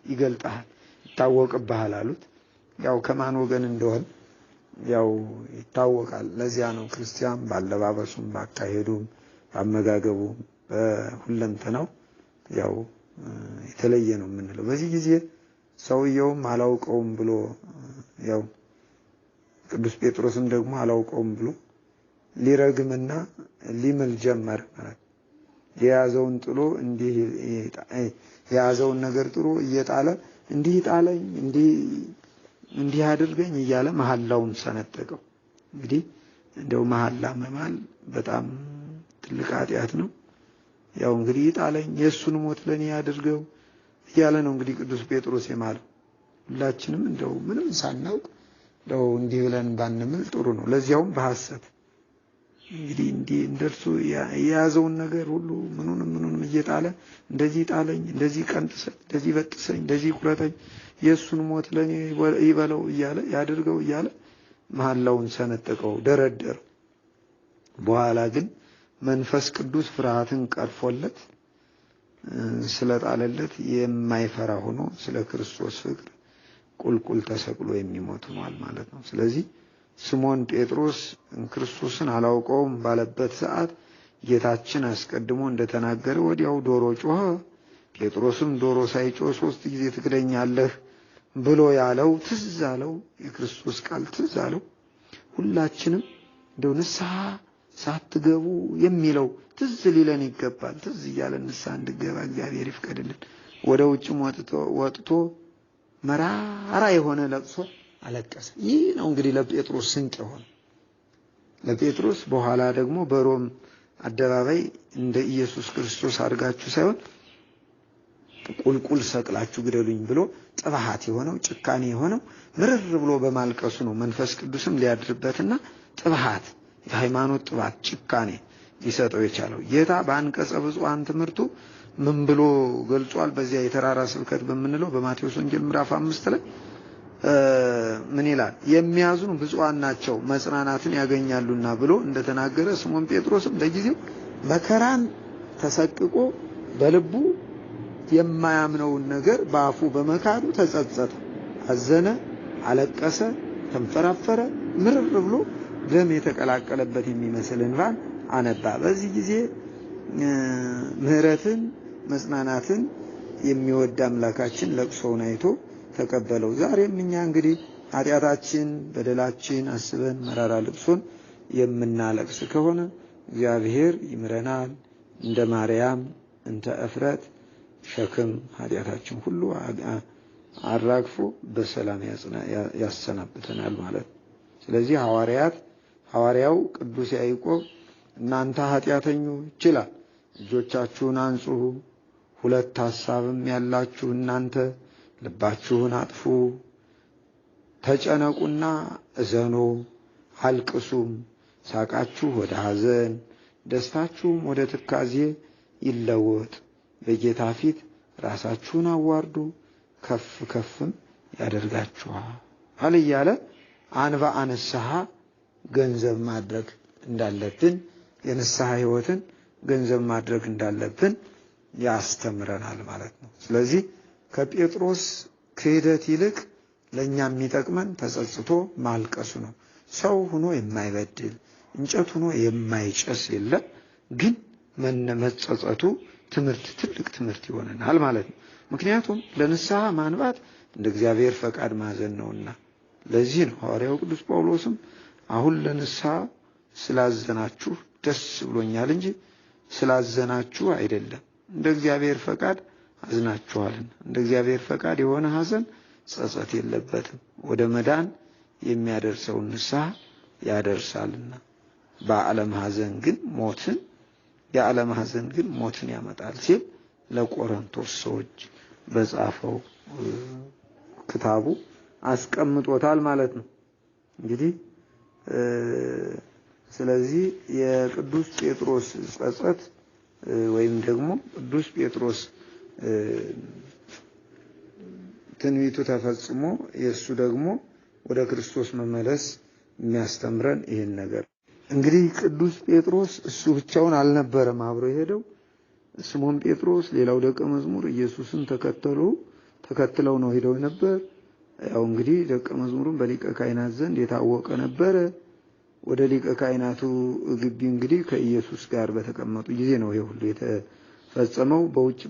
ይገልጣል፣ ይታወቅብሃል አሉት። ያው ከማን ወገን እንደሆነ ያው ይታወቃል። ለዚያ ነው ክርስቲያን ባለባበሱም ባካሄዱም ባመጋገቡም በሁለንተናው ያው የተለየ ነው የምንለው። በዚህ ጊዜ ሰውየውም አላውቀውም ብሎ ያው ቅዱስ ጴጥሮስም ደግሞ አላውቀውም ብሎ ሊረግምና ሊምል ጀመረ ማለት የያዘውን ጥሎ የያዘውን ነገር ጥሎ እየጣለ እንዲህ ጣለኝ እንዲህ አድርገኝ እያለ መሐላውን ሰነጠቀው። እንግዲህ እንደው መሐላ መማል በጣም ትልቅ ኃጢአት ነው። ያው እንግዲህ ጣለኝ የሱን ሞት ለኔ ያድርገው እያለ ነው እንግዲህ ቅዱስ ጴጥሮስ የማለው። ሁላችንም እንደው ምንም ሳናውቅ እንደው እንዲህ ብለን ባንምል ጥሩ ነው። ለዚያውም በሐሰት እንግዲህ እንደርሱ የያዘውን ነገር ሁሉ ምኑንም እየጣለ እንደዚህ ጣለኝ፣ እንደዚህ ቀንጥሰኝ፣ እንደዚህ በጥሰኝ፣ እንደዚህ ቁረጠኝ፣ የሱን ሞት ለኔ ይበለው እያለ ያድርገው እያለ መሐላውን ሰነጠቀው፣ ደረደረው። በኋላ ግን መንፈስ ቅዱስ ፍርሃትን ቀርፎለት ስለጣለለት የማይፈራ ሆኖ ስለ ክርስቶስ ፍቅር ቁልቁል ተሰቅሎ የሚሞት ሆኗል ማለት ነው። ስለዚህ ስምዖን ጴጥሮስ ክርስቶስን አላውቀውም ባለበት ሰዓት ጌታችን አስቀድሞ እንደተናገረ ወዲያው ዶሮ ጮኸ። ጴጥሮስም ዶሮ ሳይጮህ 3 ጊዜ ትክደኛለህ ብሎ ያለው ትዝ አለው። የክርስቶስ ቃል ትዝ አለው። ሁላችንም እንደው ንስሐ ሳትገቡ የሚለው ትዝ ሊለን ይገባል። ትዝ እያለን ንስሐ እንድገባ እግዚአብሔር ይፍቀድልን። ወደ ውጭም ወጥቶ መራራ የሆነ ለቅሶ አለቀሰ። ይህ ነው እንግዲህ ለጴጥሮስ ስንቅ የሆነ ለጴጥሮስ። በኋላ ደግሞ በሮም አደባባይ እንደ ኢየሱስ ክርስቶስ አድርጋችሁ ሳይሆን ቁልቁል ሰቅላችሁ ግደሉኝ ብሎ ጥብሃት የሆነው ጭካኔ የሆነው ምርር ብሎ በማልቀሱ ነው መንፈስ ቅዱስም ሊያድርበትና ጥብሃት የሃይማኖት ጥባት ጭካኔ ሊሰጠው የቻለው። ጌታ በአንቀጸ ብፁዓን ትምህርቱ ምን ብሎ ገልጿል? በዚያ የተራራ ስብከት በምንለው በማቴዎስ ወንጌል ምዕራፍ 5 ላይ ምን ይላል? የሚያዝኑ ብፁዓን ናቸው መጽናናትን ያገኛሉና ብሎ እንደተናገረ ስምዖን ጴጥሮስም ለጊዜው መከራን ተሰቅቆ በልቡ የማያምነውን ነገር በአፉ በመካዱ ተጸጸተ፣ አዘነ፣ አለቀሰ፣ ተንፈራፈረ፣ ምርር ብሎ ደም የተቀላቀለበት የሚመስል እንባን አነባ። በዚህ ጊዜ ምህረትን መጽናናትን የሚወድ አምላካችን ለቅሶውን አይቶ ተቀበለው። ዛሬም እኛ እንግዲህ ኃጢአታችን በደላችን አስበን መራራ ልቅሶን የምናለቅስ ከሆነ እግዚአብሔር ይምረናል። እንደ ማርያም እንተ እፍረት ሸክም ኃጢአታችን ሁሉ አራግፎ በሰላም ያሰናብተናል ማለት ነው። ስለዚህ ሐዋርያው ቅዱስ ያዕቆብ እናንተ ኃጢአተኞች ይላል፣ እጆቻችሁን አንጹ፣ 2 ሐሳብም ያላችሁ እናንተ ልባችሁን አጥፉ፣ ተጨነቁና እዘኑ፣ አልቅሱም፣ ሳቃችሁ ወደ ሐዘን ደስታችሁም ወደ ትካዜ ይለወጥ፣ በጌታ ፊት ራሳችሁን አዋርዱ፣ ከፍ ከፍም ያደርጋችኋል እያለ አንባ ንስሐ ገንዘብ ማድረግ እንዳለብን የንስሐ ሕይወትን ገንዘብ ማድረግ እንዳለብን ያስተምረናል ማለት ነው። ስለዚህ ከጴጥሮስ ክህደት ይልቅ ለኛ የሚጠቅመን ተጸጽቶ ማልቀሱ ነው። ሰው ሆኖ የማይበድል እንጨት ሆኖ የማይጨስ የለም፣ ግን መጸጸቱ ትልቅ ትምህርት ይሆነናል ማለት ነው። ምክንያቱም ለንስሐ ማንባት እንደ እግዚአብሔር ፈቃድ ማዘን ነውና ለዚህ ነው ሐዋርያው ቅዱስ ጳውሎስም አሁን ለንስሐ ስላዘናችሁ ደስ ብሎኛል እንጂ ስላዘናችሁ አይደለም፣ እንደ እግዚአብሔር ፈቃድ አዝናችኋልና። እንደ እግዚአብሔር ፈቃድ የሆነ ሐዘን ጸጸት የለበትም፣ ወደ መዳን የሚያደርሰው ንስሐ ያደርሳልና። የዓለም ሐዘን ግን ሞትን ያመጣል ሲል ለቆሮንቶስ ሰዎች በጻፈው ክታቡ አስቀምጦታል ማለት ነው። እንግዲህ ስለዚህ የቅዱስ ጴጥሮስ ጸጸት ወይም ደግሞ ቅዱስ ጴጥሮስ ትንቢቱ ተፈጽሞ የሱ ደግሞ ወደ ክርስቶስ መመለስ የሚያስተምረን ይሄን ነገር። እንግዲህ ቅዱስ ጴጥሮስ እሱ ብቻውን አልነበረም አብሮ የሄደው። ስምዖን ጴጥሮስ ሌላው ደቀ መዝሙር ኢየሱስን ተከትለው ነው ሄደው ነበር። ያው እንግዲህ ደቀ መዝሙሩን በሊቀ ካህናት ዘንድ የታወቀ ነበረ። ወደ ሊቀ ካህናቱ ግቢ እንግዲህ ከኢየሱስ ጋር በተቀመጡ ጊዜ ነው ይሄ ሁሉ የተፈጸመው። በውጭ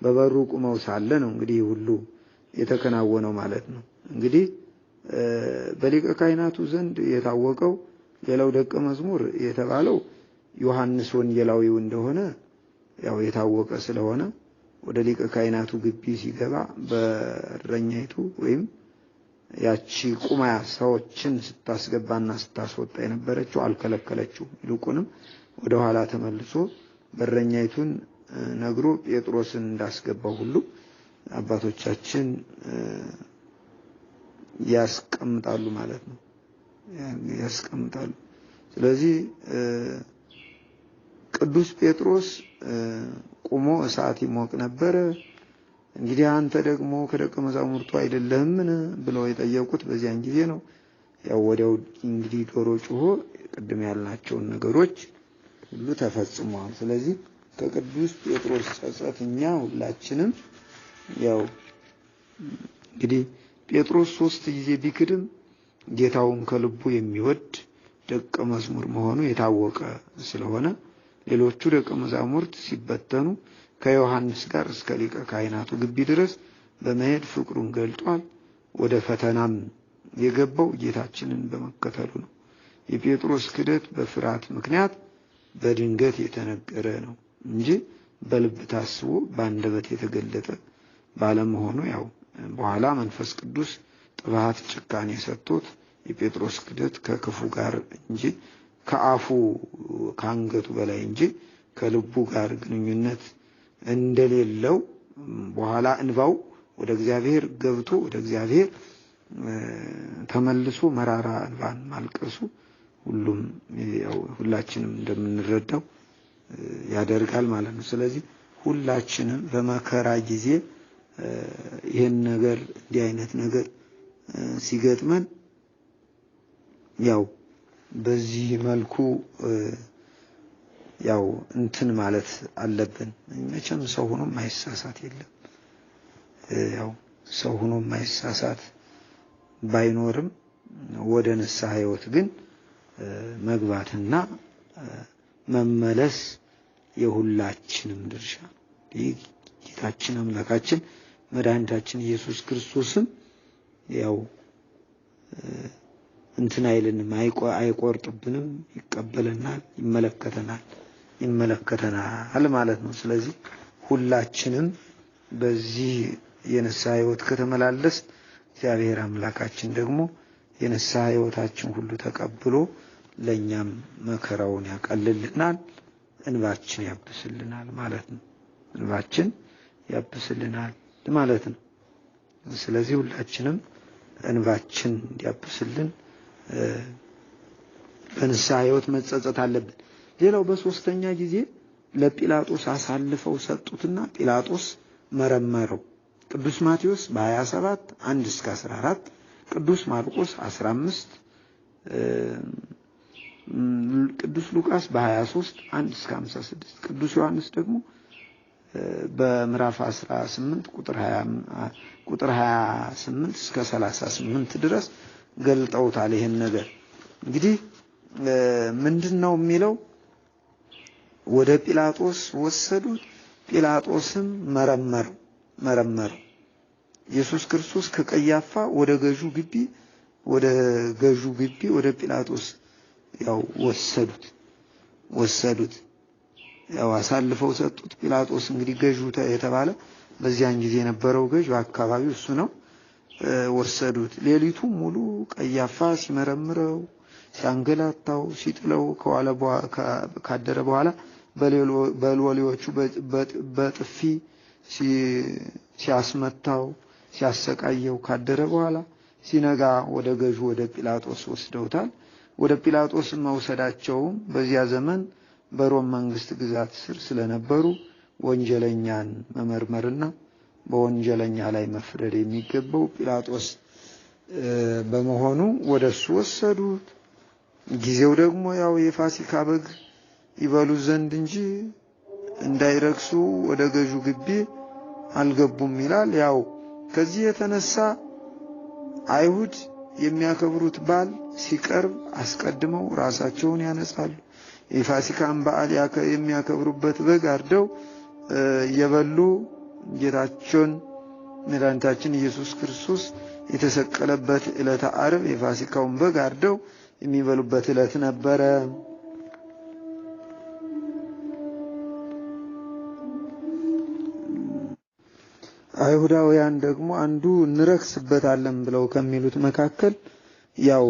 በበሩ ቁመው ሳለ ነው እንግዲህ ሁሉ የተከናወነው ማለት ነው። እንግዲህ በሊቀ ካህናቱ ዘንድ የታወቀው ሌላው ደቀ መዝሙር የተባለው ዮሐንስ ወንጌላዊው እንደሆነ ያው የታወቀ ስለሆነ ወደ ሊቀ ካህናቱ ግቢ ሲገባ በረኛይቱ ወይም ያቺ ቁማ ሰዎችን ስታስገባና ስታስወጣ የነበረችው አልከለከለችው። ይልቁንም ወደ ኋላ ተመልሶ በረኛይቱን ነግሮ ጴጥሮስን እንዳስገባው ሁሉ አባቶቻችን ያስቀምጣሉ ማለት ነው። ያስቀምጣሉ። ስለዚህ ቅዱስ ጴጥሮስ ቆሞ እሳት ይሞቅ ነበር። እንግዲህ አንተ ደግሞ ከደቀ መዛሙርቱ አይደለህምን ብለው የጠየቁት በዚያን ጊዜ ነው። ያው ወዲያው እንግዲህ ዶሮ ጮሆ ቅድም ያልናቸውን ነገሮች ሁሉ ተፈጽመዋል። ስለዚህ ከቅዱስ ጴጥሮስ ጸጸት እኛ ሁላችንም ያው እንግዲህ ጴጥሮስ 3 ጊዜ ቢክድም ጌታውን ከልቡ የሚወድ ደቀ መዝሙር መሆኑ የታወቀ ስለሆነ ሌሎቹ ደቀ መዛሙርት ሲበተኑ ከዮሐንስ ጋር እስከ ሊቀ ካህናቱ ግቢ ድረስ በመሄድ ፍቅሩን ገልጧል። ወደ ፈተናም የገባው ጌታችንን በመከተሉ ነው። የጴጥሮስ ክደት በፍርሃት ምክንያት በድንገት የተነገረ ነው እንጂ በልብ ታስቦ በአንደበት የተገለጠ ባለመሆኑ ያው በኋላ መንፈስ ቅዱስ ጥባት ጭካኔ ሰጥቶት የጴጥሮስ ክደት ከክፉ ጋር እንጂ ከአፉ ከአንገቱ በላይ እንጂ ከልቡ ጋር ግንኙነት እንደሌለው በኋላ እንባው ወደ እግዚአብሔር ገብቶ ወደ እግዚአብሔር ተመልሶ መራራ እንባን ማልቀሱ ሁሉም ያው ሁላችንም እንደምንረዳው ያደርጋል ማለት ነው። ስለዚህ ሁላችንም በመከራ ጊዜ ይሄን ነገር እንዲህ አይነት ነገር ሲገጥመን ያው በዚህ መልኩ ያው እንትን ማለት አለብን። መቼም ሰው ሆኖ ማይሳሳት የለም። ያው ሰው ሆኖ ማይሳሳት ባይኖርም ወደ ንስሐ ሕይወት ግን መግባትና መመለስ የሁላችንም ድርሻ ነው። ጌታችን አምላካችን መድኃኒታችን ኢየሱስ ክርስቶስም ያው እንትን አይልንም፣ አይቆርጥብንም፣ ይቀበለናል፣ ይመለከተናል ማለት ነው። ስለዚህ ሁላችንም በዚህ የንስሐ ሕይወት ከተመላለስ እግዚአብሔር አምላካችን ደግሞ የንስሐ ሕይወታችን ሁሉ ተቀብሎ ለኛም መከራውን ያቀልልናል፣ እንባችን ያብስልናል ማለት ነው። እንባችን ያብስልናል ማለት ነው። ስለዚህ ሁላችንም እንባችን እንዲያብስልን በንስሐ ሕይወት መጸጸት አለብን። ሌላው በሶስተኛ ጊዜ ለጲላጦስ አሳልፈው ሰጡትና ጲላጦስ መረመረው። ቅዱስ ማቴዎስ በ27 1-14፣ ቅዱስ ማርቆስ 15፣ ቅዱስ ሉቃስ በ23 1-56፣ ቅዱስ ዮሐንስ ደግሞ በምዕራፍ 18 ቁጥር 28 እስከ 38 ድረስ ገልጠውታል። ይሄን ነገር እንግዲህ ምንድነው የሚለው? ወደ ጲላጦስ ወሰዱት። ጲላጦስም መረመረው። ኢየሱስ ክርስቶስ ከቀያፋ ወደ ገዡ ግቢ ወደ ጲላጦስ ያው ወሰዱት ያው አሳልፈው ሰጡት። ጲላጦስ እንግዲህ ገዡ የተባለ በዚያን ጊዜ የነበረው ገዥ በአካባቢው እሱ ነው። ወሰዱት። ሌሊቱ ሙሉ ቀያፋ ሲመረምረው ሲያንገላታው ሲጥለው ካደረ በኋላ በሎሌዎቹ በጥፊ ሲያስመታው ሲያሰቃየው ካደረ በኋላ ሲነጋ ወደ ገዡ ወደ ጲላጦስ ወስደውታል። ወደ ጲላጦስ መውሰዳቸውም በዚያ ዘመን በሮም መንግስት ግዛት ስር ስለነበሩ ወንጀለኛን መመርመርና በወንጀለኛ ላይ መፍረድ የሚገባው ጲላጦስ በመሆኑ ወደሱ ወሰዱት። ጊዜው ደግሞ ያው የፋሲካ በግ ይበሉ ዘንድ እንጂ እንዳይረክሱ ወደ ገዡ ግቢ አልገቡም ይላል። ያው ከዚህ የተነሳ አይሁድ የሚያከብሩት በዓል ሲቀርብ አስቀድመው ራሳቸውን ያነጻሉ። የፋሲካን በዓል የሚያከብሩበት በግ አርደው እየበሉ ጌታችን መድኃኒታችን ኢየሱስ ክርስቶስ የተሰቀለበት ዕለተ ዓርብ የፋሲካውን በግ አርደው የሚበሉበት ዕለት ነበረ። አይሁዳውያን ደግሞ አንዱ እንረክስበታለን ብለው ከሚሉት መካከል ያው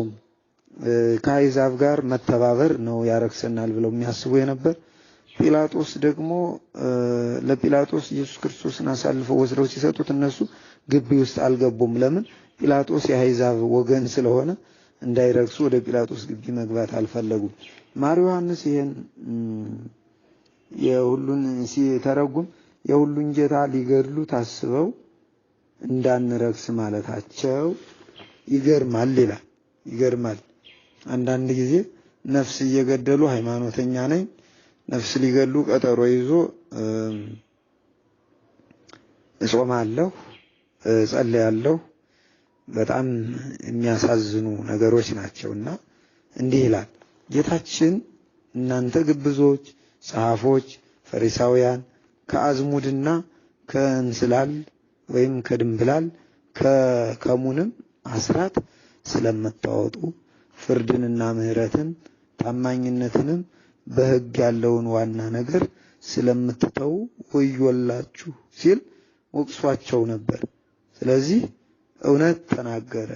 ከአሕዛብ ጋር መተባበር ነው ያረክሰናል ብለው የሚያስቡ የነበር። ጲላጦስ ደግሞ ለጲላጦስ ኢየሱስ ክርስቶስን አሳልፈው ወስደው ሲሰጡት እነሱ ግቢ ውስጥ አልገቡም። ለምን? ፒላጦስ የአሕዛብ ወገን ስለሆነ እንዳይረክሱ ወደ ጲላጦስ ግቢ መግባት አልፈለጉም። ማር ዮሐንስ ይሄን የሁሉን ሲተረጉም የሁሉን ጌታ ሊገድሉ ታስበው እንዳንረክስ ማለታቸው ይገርማል ይላል። ይገርማል። አንዳንድ ጊዜ ነፍስ እየገደሉ ሃይማኖተኛ ነኝ ነፍስ ሊገድሉ ቀጠሮ ይዞ እጾማለሁ ጸልያለሁ በጣም የሚያሳዝኑ ነገሮች ናቸውና እንዲህ ይላል ጌታችን እናንተ ግብዞች ጸሐፎች ፈሪሳውያን ከአዝሙድና ከእንስላል ወይም ከድንብላል ከከሙንም አስራት ስለምታወጡ ፍርድንና ምህረትን ታማኝነትንም በሕግ ያለውን ዋና ነገር ስለምትተው ወዮላችሁ ሲል ወቅሷቸው ነበር። ስለዚህ እውነት ተናገረ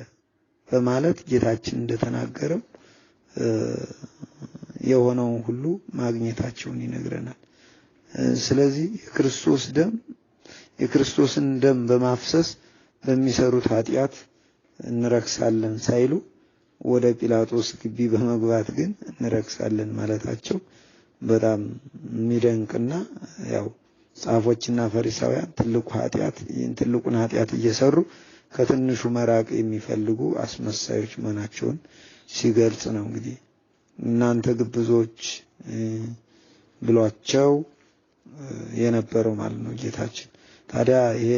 በማለት ጌታችን እንደተናገረው የሆነው ሁሉ ማግኘታቸውን ይነግረናል። ስለዚህ የክርስቶስን ደም በማፍሰስ በሚሰሩት ኃጢአት እንረክሳለን ሳይሉ ወደ ጲላጦስ ግቢ በመግባት ግን እንረክሳለን ማለታቸው በጣም የሚደንቅና ያው ጻፎችና ፈሪሳውያን ትልቁን ኃጢአት እየሰሩ ከትንሹ መራቅ የሚፈልጉ አስመሳዮች መሆናቸውን ሲገልጽ ነው። እንግዲህ እናንተ ግብዞች ብሏቸው የነበረው ማለት ነው ጌታችን። ታዲያ ይሄ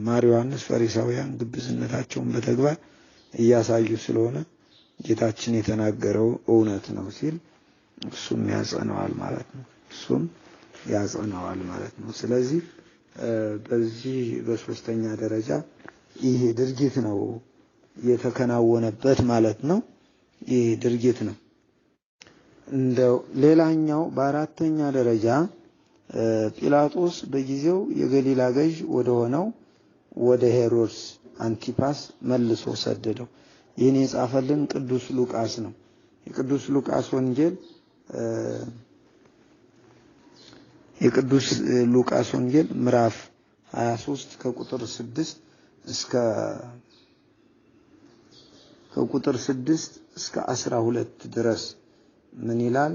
ማር ዮሐንስ ፈሪሳውያን ግብዝነታቸውን በተግባር እያሳዩ ስለሆነ ጌታችን የተናገረው እውነት ነው ሲል እሱም ያጸናዋል ማለት ነው። ስለዚህ በዚህ በሶስተኛ ደረጃ ይሄ ድርጊት ነው የተከናወነበት ማለት ነው። ይሄ ድርጊት ነው። እንደው ሌላኛው በአራተኛ ደረጃ ጲላጦስ በጊዜው የገሊላ ገዥ ወደ ሆነው ወደ ሄሮድስ አንቲፓስ መልሶ ሰደደው። ይህን የጻፈልን ቅዱስ ሉቃስ ነው። የቅዱስ ሉቃስ ወንጌል ምዕራፍ 23 ከቁጥር 6 እስከ 12 ድረስ ምን ይላል?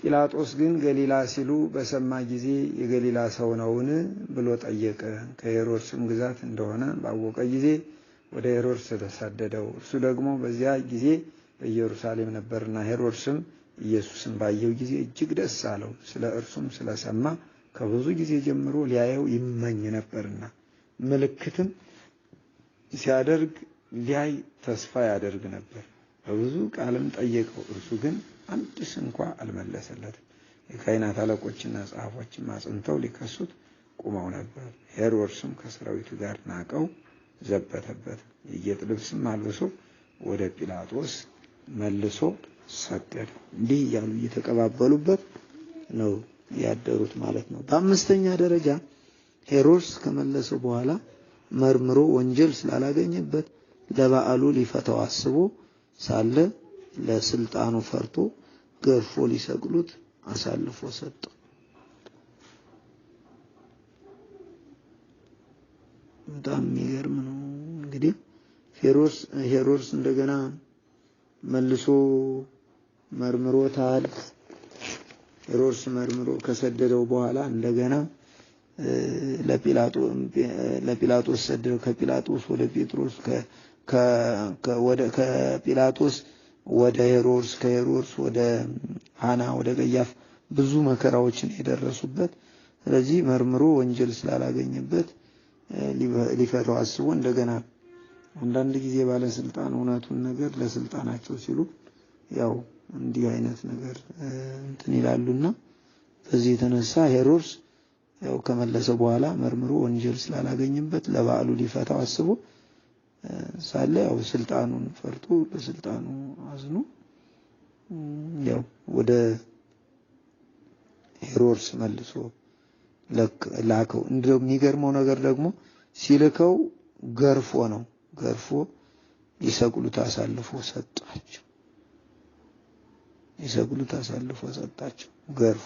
ጲላጦስ ግን ገሊላ ሲሉ በሰማ ጊዜ የገሊላ ሰው ነውን ብሎ ጠየቀ። ከሄሮድስም ግዛት እንደሆነ ባወቀ ጊዜ ወደ ሄሮድስ ተሰደደው። እርሱ ደግሞ በዚያ ጊዜ በኢየሩሳሌም ነበርና ሄሮድስም ኢየሱስን ባየው ጊዜ እጅግ ደስ አለው። ስለ እርሱም ስለሰማ ከብዙ ጊዜ ጀምሮ ሊያየው ይመኝ ነበርና ምልክትም ሲያደርግ ሊያይ ተስፋ ያደርግ ነበር። በብዙ ቃልም ጠየቀው፣ እርሱ ግን አንድስ እንኳ አልመለሰለትም። የካህናት አለቆችና ጸሐፎችም አጽንተው ሊከሱት ቆመው ነበር። ሄሮድስም ከሰራዊቱ ጋር ናቀው፣ ዘበተበት። የጌጥ ልብስም አልብሶ ወደ ጲላጦስ መልሶ ሰገደ። እንዲህ እያሉ እየተቀባበሉበት ነው ያደሩት ማለት ነው። በአምስተኛ ደረጃ ሄሮድስ ከመለሰው በኋላ መርምሮ ወንጀል ስላላገኘበት ለበዓሉ ሊፈታው አስቦ ሳለ ለስልጣኑ ፈርቶ ገርፎ ሊሰቅሉት አሳልፎ ሰጠው። በጣም የሚገርም ነው። እንግዲህ ሄሮድስ እንደገና መልሶ መርምሮታል። ሄሮድስ መርምሮ ከሰደደው በኋላ እንደገና ለጲላጦስ ሰደደው። ከጲላጦስ ወደ ጴጥሮስ፣ ከጲላጦስ ወደ ሄሮድስ፣ ከሄሮድስ ወደ ሐና፣ ወደ ቀያፍ ብዙ መከራዎችን የደረሱበት። ስለዚህ መርምሮ ወንጀል ስላላገኘበት ሊፈታው አስቦ እንደገና አንዳንድ ጊዜ ባለስልጣን እውነቱን ነገር ለስልጣናቸው ሲሉ ያው እንዲህ አይነት ነገር እንትን ይላሉና በዚህ የተነሳ ሄሮድስ ያው ከመለሰ በኋላ መርምሮ ወንጀል ስላላገኘበት ለበዓሉ ሊፈታው አስቦ ሳለ ያው ስልጣኑን ፈርቶ ለስልጣኑ አዝኖ ያው ወደ ሄሮድስ መልሶ ላከው። እንደው የሚገርመው ነገር ደግሞ ሲልከው ገርፎ ነው። ገርፎ ይሰቅሉት አሳልፎ ሰጣቸው። ይሰቅሉት አሳልፎ ሰጣቸው ገርፎ።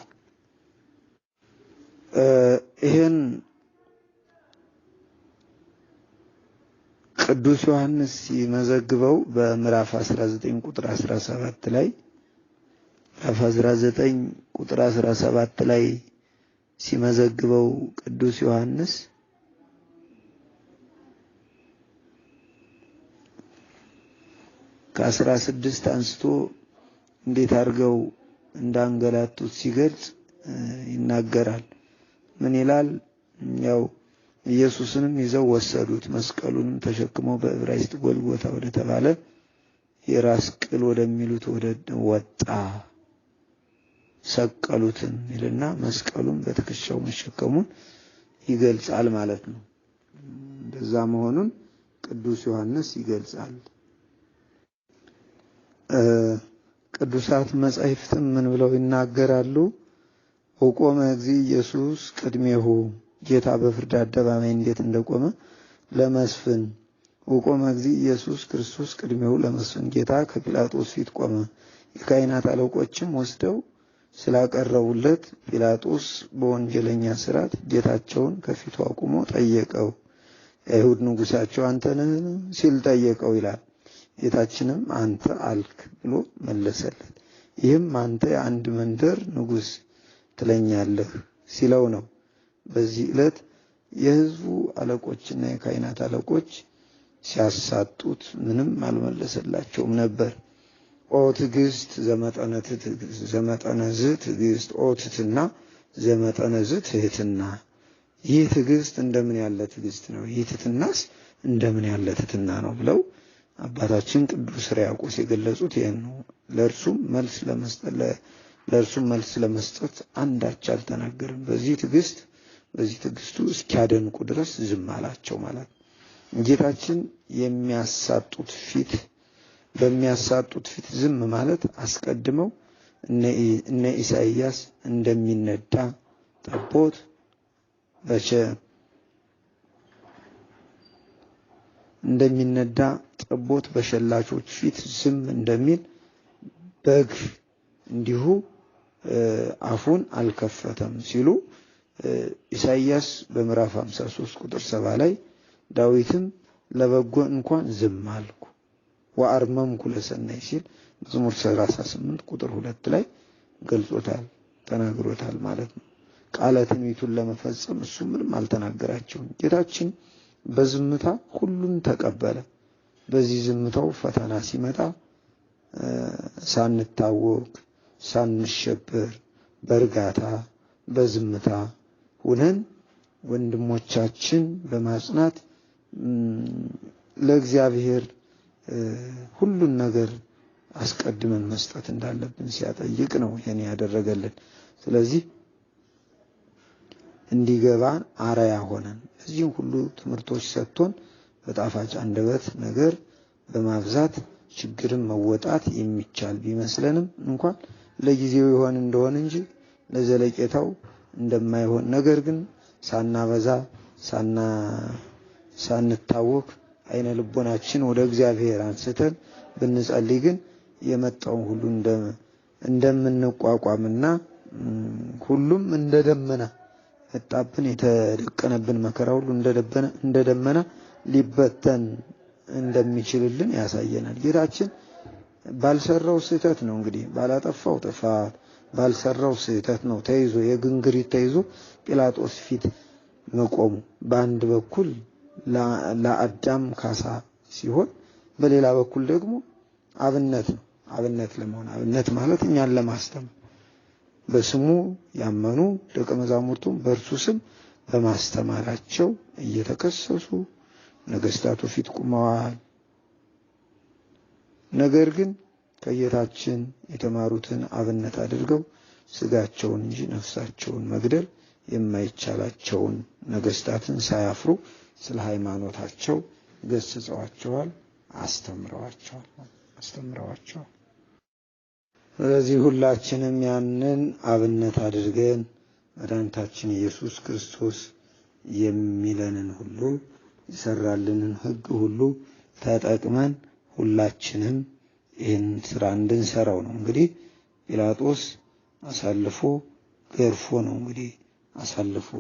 ይሄን ቅዱስ ዮሐንስ ሲመዘግበው በምዕራፍ 19 ቁጥር 17 ላይ ምዕራፍ 19 ቁጥር 17 ላይ ሲመዘግበው ቅዱስ ዮሐንስ ከ16 አንስቶ እንዴት አድርገው እንዳንገላቱት ሲገልጽ ይናገራል። ምን ይላል? ያው ኢየሱስንም ይዘው ወሰዱት፣ መስቀሉንም ተሸክመው በዕብራይስጥ ጎልጎታ ወደ ተባለ የራስ ቅል ወደሚሉት ወጣ፣ ሰቀሉትን ይልና መስቀሉን በትከሻው መሸከሙን ይገልጻል ማለት ነው። እንደዛ መሆኑን ቅዱስ ዮሐንስ ይገልጻል። ቅዱሳት መጻሕፍትም ምን ብለው ይናገራሉ? ወቆመ እግዚእ ኢየሱስ ቅድሜሁ፣ ጌታ በፍርድ አደባባይ እንዴት እንደቆመ ለመስፍን። ወቆመ እግዚእ ኢየሱስ ክርስቶስ ቅድሜሁ ለመስፍን፣ ጌታ ከጲላጦስ ፊት ቆመ። የካህናት አለቆችም ወስደው ስላቀረቡለት ጲላጦስ በወንጀለኛ ስርዓት ጌታቸውን ከፊቱ አቁሞ ጠየቀው። የአይሁድ ንጉሳቸው አንተ ነህ ሲል ጠየቀው ይላል። ጌታችንም አንተ አልክ ብሎ መለሰለት። ይህም አንተ የአንድ መንደር ንጉስ ትለኛለህ ሲለው ነው። በዚህ ዕለት የሕዝቡ አለቆችና የካህናት አለቆች ሲያሳጡት ምንም አልመለሰላቸውም ነበር። ኦ ትዕግስት ዘመጠነዝ ትዕግስት፣ ኦ ትሕትና ዘመጠነዝ ትሕትና። ይህ ትዕግስት እንደምን ያለ ትዕግስት ነው፣ ይህ ትሕትናስ እንደምን ያለ ትሕትና ነው ብለው አባታችን ቅዱስ ሕርያቆስ የገለጹት ይሄን ነው። ለእርሱም መልስ ለመስጠት አንዳች አልተናገርም። በዚህ ትዕግስቱ እስኪያደንቁ ድረስ ዝም አላቸው ማለት ነው። ጌታችን በሚያሳጡት ፊት ዝም ማለት አስቀድመው እነ ኢሳይያስ እንደሚነዳ ጠቦት በሸላቾች ፊት ዝም እንደሚል በግ እንዲሁ አፉን አልከፈተም ሲሉ ኢሳይያስ በምዕራፍ 53 ቁጥር 7 ላይ ዳዊትም ለበጎ እንኳን ዝም አልኩ ወአርመምኩ ለሰናይ ሲል መዝሙር 38 ቁጥር 2 ላይ ገልጾታል፣ ተናግሮታል ማለት ነው። ቃለ ትንቢቱን ለመፈጸም እሱ ምንም አልተናገራቸውም። ጌታችን በዝምታ ሁሉን ተቀበለ። በዚህ ዝምታው ፈተና ሲመጣ ሳንታወክ ሳንሸበር በእርጋታ በዝምታ ሆነን ወንድሞቻችን በማጽናት ለእግዚአብሔር ሁሉን ነገር አስቀድመን መስጠት እንዳለብን ሲያጠይቅ ነው ይሄን ያደረገልን። ስለዚህ እንዲገባን አርአያ ሆነን እዚህም ሁሉ ትምህርቶች ሰጥቶን በጣፋጭ አንደበት ነገር በማብዛት ችግርን መወጣት የሚቻል ቢመስለንም እንኳን ለጊዜው ይሆን እንደሆነ እንጂ ለዘለቄታው እንደማይሆን ነገር ግን ሳናበዛ ሳንታወክ አይነ ልቦናችን ወደ እግዚአብሔር አንስተን ብንጸልይ ግን የመጣውን ሁሉ እንደምንቋቋምና ሁሉም እንደደመና መጣብን የተደቀነብን መከራ ሁሉ እንደደመና ሊበተን እንደሚችልልን ያሳየናል። ጌታችን ባልሰራው ስህተት ነው እንግዲህ ባላጠፋው ጥፋት ባልሰራው ስህተት ነው ተይዞ የግንግሪት ተይዞ ጲላጦስ ፊት መቆሙ። በአንድ በኩል ለአዳም ካሳ ሲሆን በሌላ በኩል ደግሞ አብነት ነው። አብነት ለመሆን አብነት ማለት እኛን ለማስተማር በስሙ ያመኑ ደቀ መዛሙርቱም በእርሱ ስም በማስተማራቸው እየተከሰሱ ነገስታቱ ፊት ቆመዋል። ነገር ግን ከጌታችን የተማሩትን አብነት አድርገው ስጋቸውን እንጂ ነፍሳቸውን መግደል የማይቻላቸውን ነገስታትን ሳያፍሩ ስለ ሃይማኖታቸው ገስጸዋቸዋል፣ አስተምረዋቸዋል። ስለዚህ ሁላችንም ያንን አብነት አድርገን መድኃኒታችን ኢየሱስ ክርስቶስ የሚለንን ሁሉ ይሰራልንን ሕግ ሁሉ ተጠቅመን ሁላችንም ይህን ስራ እንድንሰራው ነው። እንግዲህ ጲላጦስ አሳልፎ ገርፎ ነው እንግዲህ አሳልፎ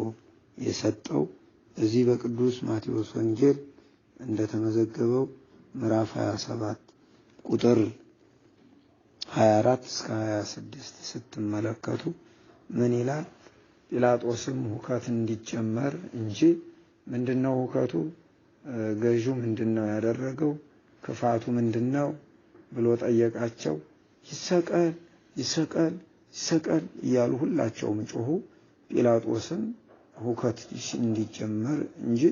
የሰጠው። እዚህ በቅዱስ ማቴዎስ ወንጌል እንደተመዘገበው ምዕራፍ 27 ቁጥር 24 እስከ 26 ስትመለከቱ ምን ይላል? ጲላጦስም ሁከት እንዲጨመር እንጂ ምንድነው ሁከቱ? ገዢው ምንድነው ያደረገው? ክፋቱ ምንድነው ብሎ ጠየቃቸው። ይሰቀል ይሰቀል ይሰቀል እያሉ ሁላቸውም ጮሁ። ጲላጦስም ሁከት እንዲጨመር እንጂ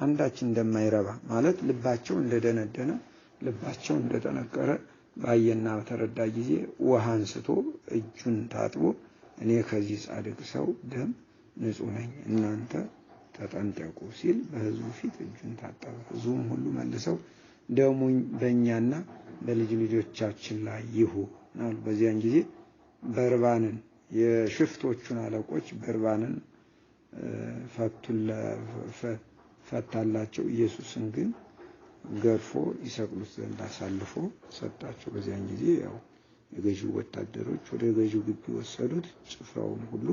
አንዳች እንደማይረባ ማለት ልባቸው እንደደነደነ ልባቸው እንደተነቀረ ባየና በተረዳ ጊዜ ውሃ አንስቶ እጁን ታጥቦ እኔ ከዚህ ጻድቅ ሰው ደም ንጹህ ነኝ እናንተ ተጠንቀቁ ሲል በሕዝቡ ፊት እጁን ታጠበ። ሕዝቡም ሁሉ መልሰው ደሙ በእኛና በልጅ ልጆቻችን ላይ ይሁን አሉ። በዚያን ጊዜ በርባንን የሽፍቶቹን አለቆች በርባንን ፈታላቸው። ኢየሱስን ግን ገርፎ ይሰቅሉት ዘንድ አሳልፎ ሰጣቸው። በዚያን ጊዜ ያው የገዢው ወታደሮች ወደ ገዢው ግቢ ወሰዱት። ጭፍራውን ሁሉ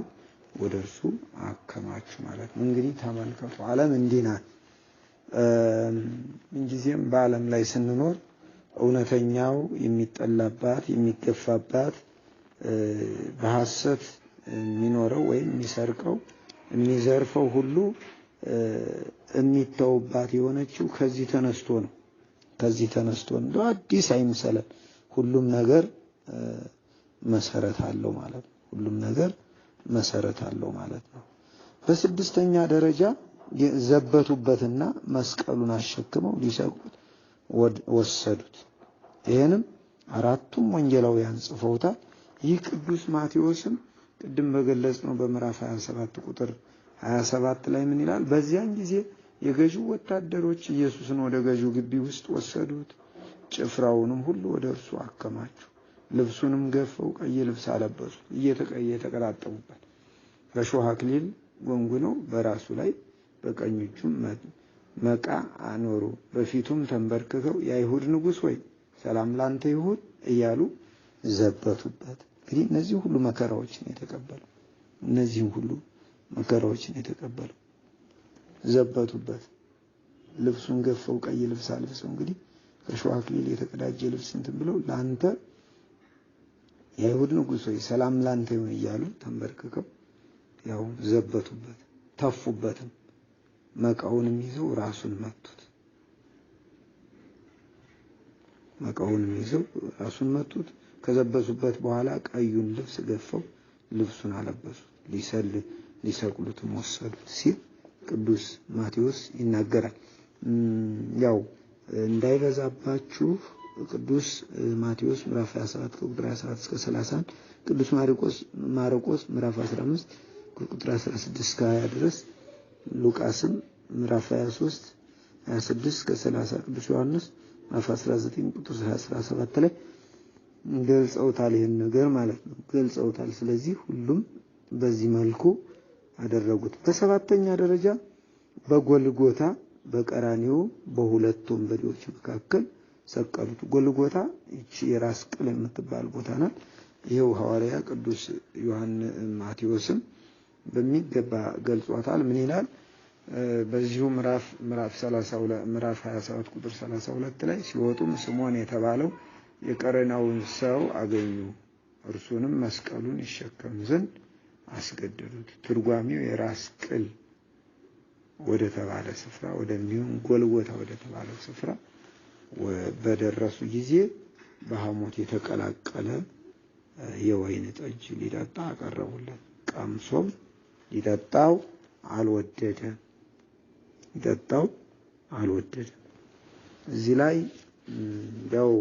ወደ እርሱ አከማቹ ማለት ነው። እንግዲህ ተመልከቱ፣ ዓለም እንዲህ ናት። ምንጊዜም በዓለም ላይ ስንኖር እውነተኛው የሚጠላባት የሚገፋባት በሐሰት የሚኖረው ወይም የሚሰርቀው የሚዘርፈው ሁሉ የሚተውባት የሆነችው ከዚህ ተነስቶ ነው። እንደው አዲስ አይምሰለን። ሁሉም ነገር መሰረት አለው ማለት ነው። ሁሉም ነገር መሰረት አለው ማለት ነው። በስድስተኛ ደረጃ ዘበቱበትና መስቀሉን አሸክመው ሊሰቅሉት ወሰዱት። ይሄንም አራቱም ወንጌላውያን ጽፈውታል። ይህ ቅዱስ ማቴዎስም ቅድም በገለጽነው በምዕራፍ 27 ቁጥር 27 ላይ ምን ይላል? በዚያን ጊዜ የገዢው ወታደሮች ኢየሱስን ወደ ገዢው ግቢ ውስጥ ወሰዱት። ጭፍራውንም ሁሉ ወደ እርሱ አከማቹ። ልብሱንም ገፈው ቀይ ልብስ አለበሱት። እየተቀጣጠቡበት በሾህ አክሊል ጎንጉነው በራሱ ላይ በቀኝ እጁም መቃ አኖሩ። በፊቱም ተንበርክከው የአይሁድ ንጉሥ ሆይ ሰላም ላንተ ይሁን እያሉ ዘበቱበት። እንግዲህ እነዚህ ሁሉ መከራዎችን የተቀበለው ዘበቱበት። ልብሱን ገፈው ቀይ ልብስ አልብሰው እንግዲህ ከሾህ አክሊል የተቀዳጀ ልብስ እንትን ብለው ላንተ የአይሁድ ንጉሥ ሆይ ሰላም ላንተ ይሁን እያሉ ተንበርክከው ያው ዘበቱበት፣ ተፉበትም። መቃውንም ይዘው ራሱን መቱት። ከዘበሱበት በኋላ ቀዩን ልብስ ገፈው ልብሱን አለበሱት፣ ሊሰቅሉትም ወሰዱት ሲል ቅዱስ ማቴዎስ ይናገራል። ያው እንዳይበዛባችሁ ቅዱስ ማቴዎስ ምዕራፍ 27 ከቁጥር 27 እስከ 31፣ ቅዱስ ማርቆስ ምዕራፍ 15 ከቁጥር 16 እስከ 20 ድረስ፣ ሉቃስም ምዕራፍ 23 26 እስከ 30፣ ቅዱስ ዮሐንስ ምዕራፍ 19 ቁጥር 17 ላይ ገልጸውታል። ይሄን ነገር ማለት ነው ገልጸውታል። ስለዚህ ሁሉም በዚህ መልኩ አደረጉት። በሰባተኛ ደረጃ በጎልጎታ በቀራንዮ በሁለት ወንበዴዎች መካከል ሰቀሉት። ጎልጎታ እቺ የራስ ቅል የምትባል ቦታ ናት። ይሄው ሐዋርያ ቅዱስ ማቴዎስም በሚገባ ገልጿታል። ምን ይላል? በዚሁ ምዕራፍ 32 ምዕራፍ 27 ቁጥር 32 ላይ ሲወጡም ስምዖን የተባለው የቀሬናውን ሰው አገኙ፣ እርሱንም መስቀሉን ይሸከም ዘንድ አስገደዱት። ትርጓሜው የራስ ቅል ወደ ተባለ ስፍራ ወደሚሆን ጎልጎታ ወደ ተባለው ስፍራ በደረሱ ጊዜ በሐሞት የተቀላቀለ የወይን ጠጅ ሊጠጣ አቀረቡለት። ቀምሶም ሊጠጣው አልወደደም። እዚህ ላይ ያው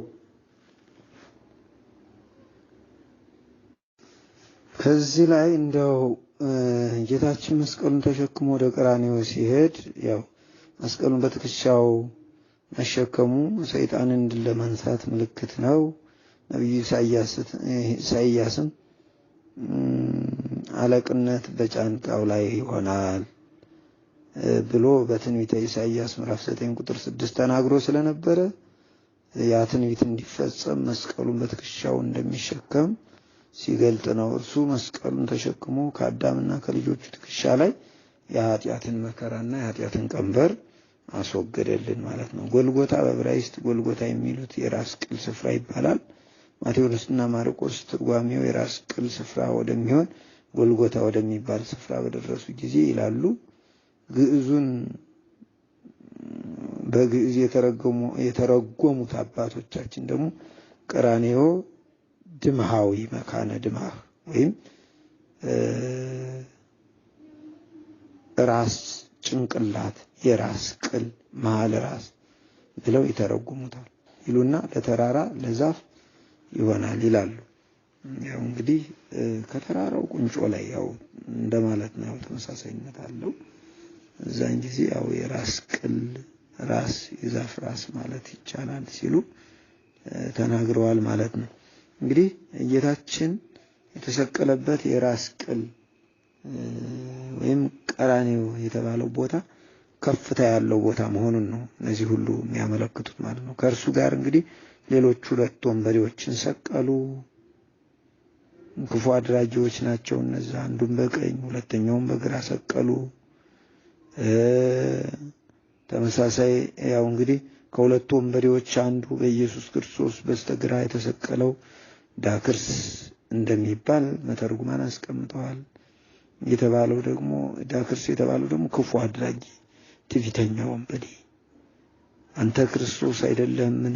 ከዚህ ላይ እንደው ጌታችን መስቀሉን ተሸክሞ ወደ ቀራንዮ ሲሄድ ያው መስቀሉን በትከሻው መሸከሙ ሰይጣንን ድል ለመንሳት ምልክት ነው። ነብዩ ኢሳይያስም አለቅነት በጫንቃው ላይ ይሆናል ብሎ በትንቢተ ኢሳይያስ ምዕራፍ 9 ቁጥር 6 ተናግሮ ስለነበረ ያ ትንቢት እንዲፈጸም መስቀሉን በትከሻው እንደሚሸከም ሲገልጥ ነው። እርሱ መስቀሉን ተሸክሞ ከአዳምና ከልጆቹ ትከሻ ላይ የኃጢአትን መከራና የኃጢአትን ቀንበር አስወገደልን ማለት ነው። ጎልጎታ በዕብራይስጥ ጎልጎታ የሚሉት የራስ ቅል ስፍራ ይባላል። ማቴዎስና ማርቆስ ትርጓሜው የራስ ቅል ስፍራ ወደሚሆን ጎልጎታ ወደሚባል ስፍራ በደረሱ ጊዜ ይላሉ። ግዕዙን በግዕዝ የተረጎሙት አባቶቻችን ደግሞ ቀራንዮ ድምሃዊ መካነ ድምሃ ወይም ራስ ጭንቅላት የራስ ቅል መሃል ራስ ብለው ይተረጉሙታል ይሉና ለተራራ ለዛፍ ይሆናል ይላሉ። ያው እንግዲህ ከተራራው ቁንጮ ላይ ያው እንደማለት ነው። ተመሳሳይነት አለው። እዛን ጊዜ ያው የራስ ቅል ራስ የዛፍ ራስ ማለት ይቻላል ሲሉ ተናግረዋል ማለት ነው። እንግዲህ ጌታችን የተሰቀለበት የራስ ቅል ወይም ቀራንዮ የተባለው ቦታ ከፍታ ያለው ቦታ መሆኑን ነው እነዚህ ሁሉ የሚያመለክቱት ማለት ነው። ከእርሱ ጋር እንግዲህ ሌሎች ሁለት ወንበዴዎችን ሰቀሉ። ክፉ አድራጊዎች ናቸው እነዛ። አንዱን በቀኝ ሁለተኛውን በግራ ሰቀሉ። ተመሳሳይ ያው እንግዲህ ከሁለቱ ወንበዴዎች አንዱ በኢየሱስ ክርስቶስ በስተግራ የተሰቀለው ዳክርስ እንደሚባል መተርጉማን አስቀምጠዋል። የተባለው ደግሞ ዳክርስ የተባለው ደግሞ ክፉ አድራጊ ትዕቢተኛ ወንበዴ፣ አንተ ክርስቶስ አይደለህምን?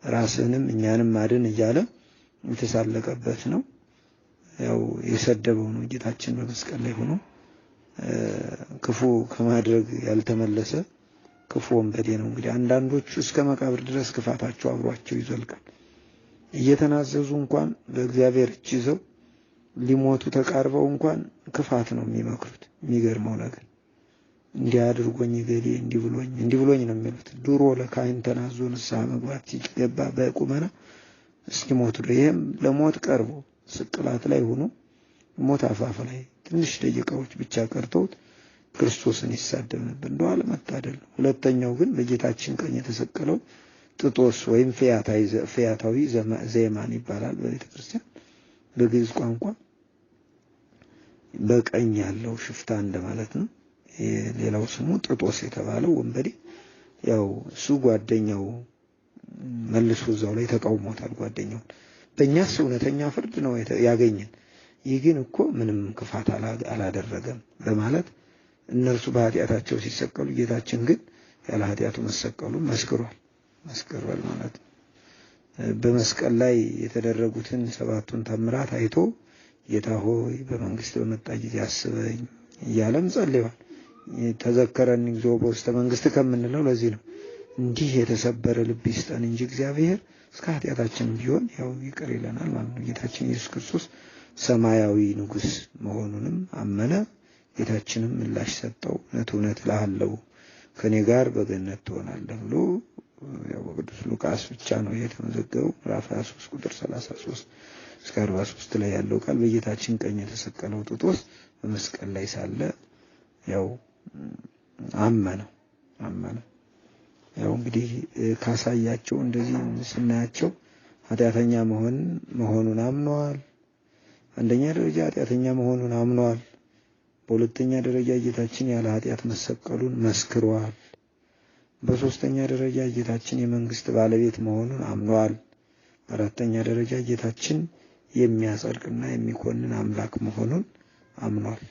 ራስህንም እኛንም አድን እያለ የተሳለቀበት ነው። ያው የሰደበው ነው። ጌታችን በመስቀል ላይ ሆኖ ክፉ ከማድረግ ያልተመለሰ ክፉ ወንበዴ ነው። እንግዲህ አንዳንዶቹ እስከ መቃብር ድረስ ክፋታቸው አብሯቸው ይዘልቃል። እየተናዘዙ እንኳን በእግዚአብሔር እጅ ይዘው ሊሞቱ ተቃርበው እንኳን ክፋት ነው የሚመክሩት። የሚገርመው ነገር እንዲህ አድርጎኝ ገሌ እንዲህ ብሎኝ ነው የሚሉት። ድሮ ለካህን ተናዞ ንስሐ መግባት ሲገባ በቁመና እስኪሞቱ ይሄም ለሞት ቀርቦ ስቅላት ላይ ሆኖ ሞት አፋፍ ላይ ትንሽ ደቂቃዎች ብቻ ቀርተውት ክርስቶስን ይሳደብ ነበር። እንደው አለመታደል ነው። ሁለተኛው ግን በጌታችን ቀኝ የተሰቀለው ጥጦስ ወይም ፈያታዊ ዘየማን ይባላል በቤተ ክርስቲያን በግዕዝ ቋንቋ። በቀኝ ያለው ሽፍታ እንደማለት ነው። ሌላው ስሙ ጥጦስ የተባለው ወንበዴ ያው እሱ ጓደኛው መልሶ እዛው ላይ ተቃውሞታል ጓደኛውን። በእኛስ እውነተኛ ፍርድ ነው ያገኘን፣ ይህ ግን እኮ ምንም ክፋት አላደረገም በማለት እነርሱ በኃጢአታቸው ሲሰቀሉ ጌታችን ግን ያለ ኃጢአቱ መሰቀሉን መስክሯል ማለት ነው። በመስቀል ላይ የተደረጉትን ሰባቱን ተአምራት አይቶ ጌታ ሆይ በመንግስት በመጣ ጊዜ አስበኝ እያለም ጸልየዋል። ተዘከረን እግዚኦ በውስተ መንግስት ከምንለው ለዚህ ነው። እንዲህ የተሰበረ ልብ ይስጠን እንጂ እግዚአብሔር እስከ ኃጢአታችን ቢሆን ያው ይቅር ይለናል ማለት ነው። ጌታችን ኢየሱስ ክርስቶስ ሰማያዊ ንጉሥ መሆኑንም አመነ። ጌታችንም ምላሽ ሰጠው። እውነት እውነት እልሃለሁ ከኔ ጋር በገነት ትሆናለህ ብሎ ያው በቅዱስ ሉቃስ ብቻ ነው የተመዘገበው። ምዕራፍ 23 ቁጥር 33 እስከ 43 ላይ ያለው ቃል በጌታችን ቀኝ የተሰቀለው ጢጦስ በመስቀል ላይ ሳለ ያው አመነ። ያው እንግዲህ ካሳያቸው እንደዚህ ስናያቸው ኃጢአተኛ መሆኑን አምነዋል። አንደኛ ደረጃ ኃጢአተኛ መሆኑን አምነዋል። በሁለተኛ ደረጃ ጌታችን ያለ ኃጢአት መሰቀሉን መስክሯል። በሶስተኛ ደረጃ ጌታችን የመንግስት ባለቤት መሆኑን አምነዋል። በአራተኛ ደረጃ ጌታችን የሚያጸድቅና የሚኮንን አምላክ መሆኑን አምኗል።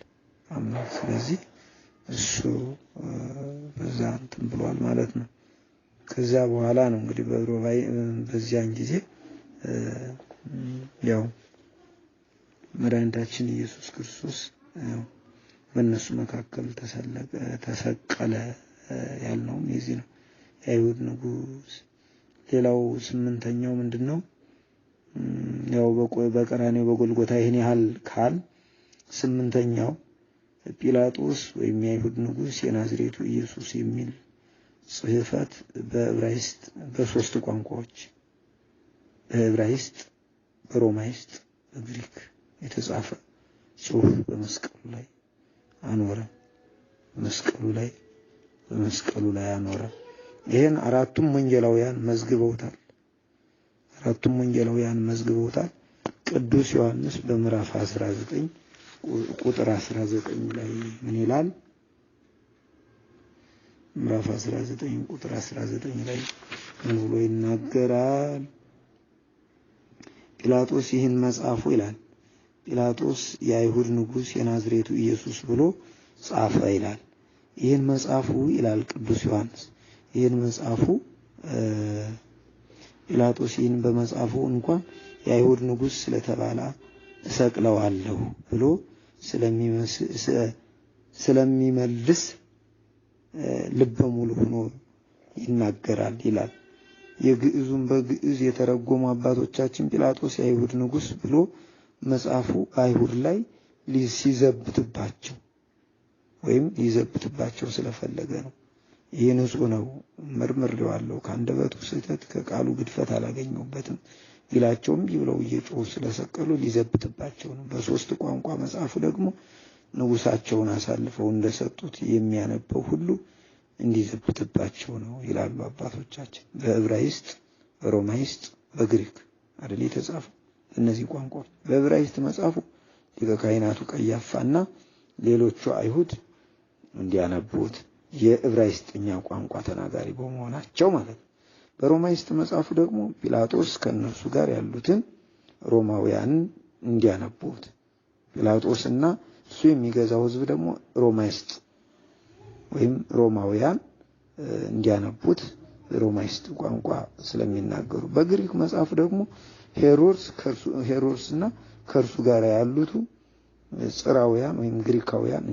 ስለዚህ እሱ በዛ እንትን ብሏል ማለት ነው። ከዛ በኋላ ነው እንግዲህ በዚያን ጊዜ ያው መድኃኒታችን ኢየሱስ ክርስቶስ በእነሱ መካከል ተሰቀለ ያልነውም የዚህ ነው። የአይሁድ ንጉሥ። ሌላው ስምንተኛው ምንድነው? ያው በቀራንዮ በጎልጎታ ይሄን ያህል ካል ስምንተኛው ጲላጦስ ወይም የአይሁድ ንጉሥ የናዝሬቱ ኢየሱስ የሚል ጽሕፈት በዕብራይስጥ በሶስት ቋንቋዎች በዕብራይስጥ፣ በሮማይስጥ፣ በግሪክ የተጻፈ ጽሑፍ በመስቀሉ ላይ አኖረ። በመስቀሉ ላይ አኖረ። ይሄን አራቱም ወንጌላውያን መዝግበውታል። ቅዱስ ዮሐንስ በምዕራፍ 19 ቁጥር 19 ላይ ምን ይላል? ምዕራፍ 19 ቁጥር 19 ላይ ምን ብሎ ይናገራል? ጲላጦስ ይህን መጽሐፉ ይላል ጲላጦስ የአይሁድ ንጉሥ የናዝሬቱ ኢየሱስ ብሎ ጻፈ ይላል። ይህን መጽሐፉ ይላል ቅዱስ ዮሐንስ ይህን መጽሐፉ ጲላጦስ ይህን በመጽሐፉ እንኳን የአይሁድ ንጉሥ ስለተባለ እሰቅለዋለሁ ብሎ ስለሚመልስ ልበ ሙሉ ሆኖ ይናገራል ይላል። የግዕዙን በግዕዝ የተረጎሙ አባቶቻችን ጲላጦስ የአይሁድ ንጉሥ ብሎ መጽሐፉ አይሁድ ላይ ሊዘብትባቸው ስለፈለገ ነው። ይህ ንጹሕ ነው፣ መርምሬዋለሁ፣ ከአንደበቱ ስህተት ከቃሉ ግድፈት አላገኘሁበትም ቢላቸውም ብለው እየጮሁ ስለሰቀሉ ሊዘብትባቸው ነው። በሶስት ቋንቋ መጽሐፉ ደግሞ ንጉሳቸውን አሳልፈው እንደሰጡት የሚያነበው ሁሉ እንዲዘብትባቸው ነው ይላሉ አባቶቻችን። በዕብራይስጥ፣ በሮማይስጥ፣ በግሪክ አይደል የተጻፈው እነዚህ ቋንቋዎች። በዕብራይስጥ መጽሐፉ ሊቀ ካህናቱ ቀያፋና ሌሎቹ አይሁድ እንዲያነቡት የዕብራይስጥኛ ቋንቋ ተናጋሪ በመሆናቸው ማለት ነው። በሮማይስጥ መጽሐፉ ደግሞ ጲላጦስ ከነሱ ጋር ያሉትን ሮማውያን እንዲያነቡት፣ ጲላጦስና እሱ የሚገዛው ሕዝብ ደግሞ ሮማይስጥ ወይም ሮማውያን እንዲያነቡት ሮማይስጥ ቋንቋ ስለሚናገሩ፣ በግሪክ መጽሐፍ ደግሞ ሄሮድስና ከእርሱ ጋር ያሉት ጽራውያን ወይም ግሪካውያን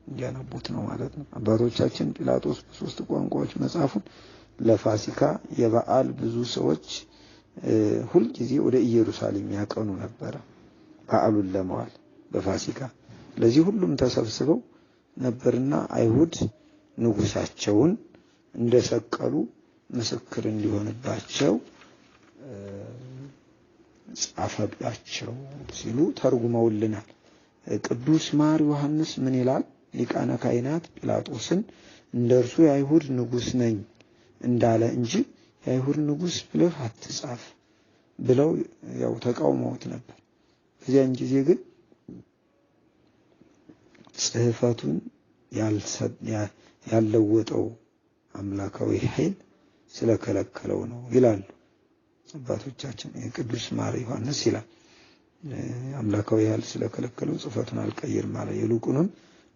እንዲያነቡት ነው ማለት ነው። አባቶቻችን ጲላጦስ በሶስት ቋንቋዎች መጽሐፉን ለፋሲካ የበዓል ብዙ ሰዎች ሁልጊዜ ወደ ኢየሩሳሌም ያቀኑ ነበር በዓሉን ለመዋል በፋሲካ። ለዚህ ሁሉም ተሰብስበው ነበርና አይሁድ ንጉሳቸውን እንደሰቀሉ ምስክር እንዲሆንባቸው ጻፈባቸው ሲሉ ተርጉመውልናል። ቅዱስ ማር ዮሐንስ ምን ይላል? ሊቃነ ካህናት ጲላጦስን እንደርሱ የአይሁድ ንጉሥ ነኝ እንዳለ እንጂ የአይሁድ ንጉሥ ብለህ አትጻፍ ብለው ያው ተቃውመውት ነበር። በዚያን ጊዜ ግን ጽሕፈቱን ያለወጠው አምላካዊ ኃይል ስለከለከለው ነው ይላሉ አባቶቻችን። የቅዱስ ማር ዮሐንስ ይላል አምላካዊ ኃይል ስለከለከለው ጽሕፈቱን አልቀይርም አለ። ይልቁንም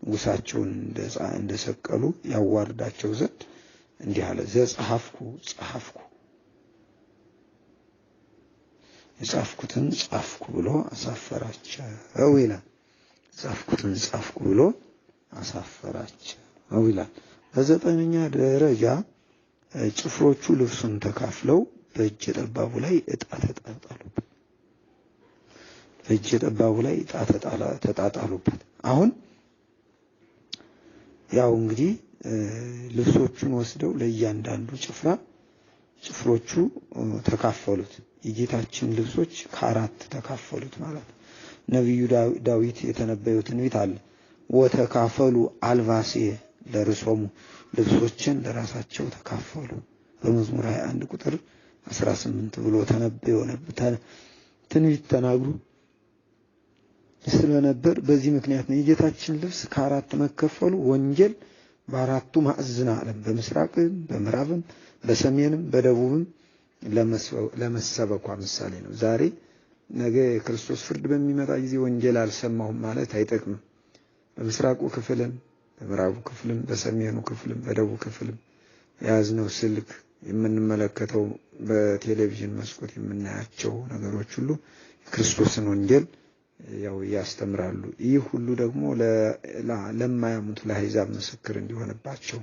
ንጉሳቸውን እንደሰቀሉ ያዋርዳቸው ዘንድ እንዲህ አለ። የጻፍኩትን ጻፍኩ ብሎ አሳፈራቸው ይላል። የጻፍኩትን ጻፍኩ ብሎ አሳፈራቸው ይላል። በዘጠነኛ ደረጃ ጭፍሮቹ ልብሱን ተካፍለው በእጀ ጠባቡ ላይ ዕጣ ተጣጣሉበት። በእጀ ጠባቡ ላይ ዕጣ ተጣጣሉበት። አሁን ያው እንግዲህ ልብሶቹን ወስደው ለእያንዳንዱ ጭፍሮቹ ተካፈሉት። የጌታችን ልብሶች ከአራት ተካፈሉት ማለት ነው። ነቢዩ ዳዊት የተነበየው ትንቢት አለ። ወተካፈሉ አልባሴ ለርሶሙ፣ ልብሶችን ለራሳቸው ተካፈሉ በመዝሙር 21 ቁጥር 18 ብሎ ተነበየ ነበር። ትንቢት ተናግሮ ስለነበር በዚህ ምክንያት ነው የጌታችን ልብስ ከአራት መከፈሉ ወንጌል በአራቱ ማዕዘነ ዓለም በምስራቅም በምዕራብም በሰሜንም በደቡብም ለመሰበኳ ምሳሌ ነው። ዛሬ ነገ የክርስቶስ ፍርድ በሚመጣ ጊዜ ወንጌል አልሰማሁም ማለት አይጠቅምም። በምስራቁ ክፍልም በምዕራቡ ክፍልም በሰሜኑ ክፍልም በደቡብ ክፍልም የያዝነው ስልክ የምንመለከተው በቴሌቪዥን መስኮት የምናያቸው ነገሮች ሁሉ ክርስቶስን ወንጌል ያው ያስተምራሉ። ይህ ሁሉ ደግሞ ለማያሙት ለአሕዛብ ምስክር እንዲሆንባቸው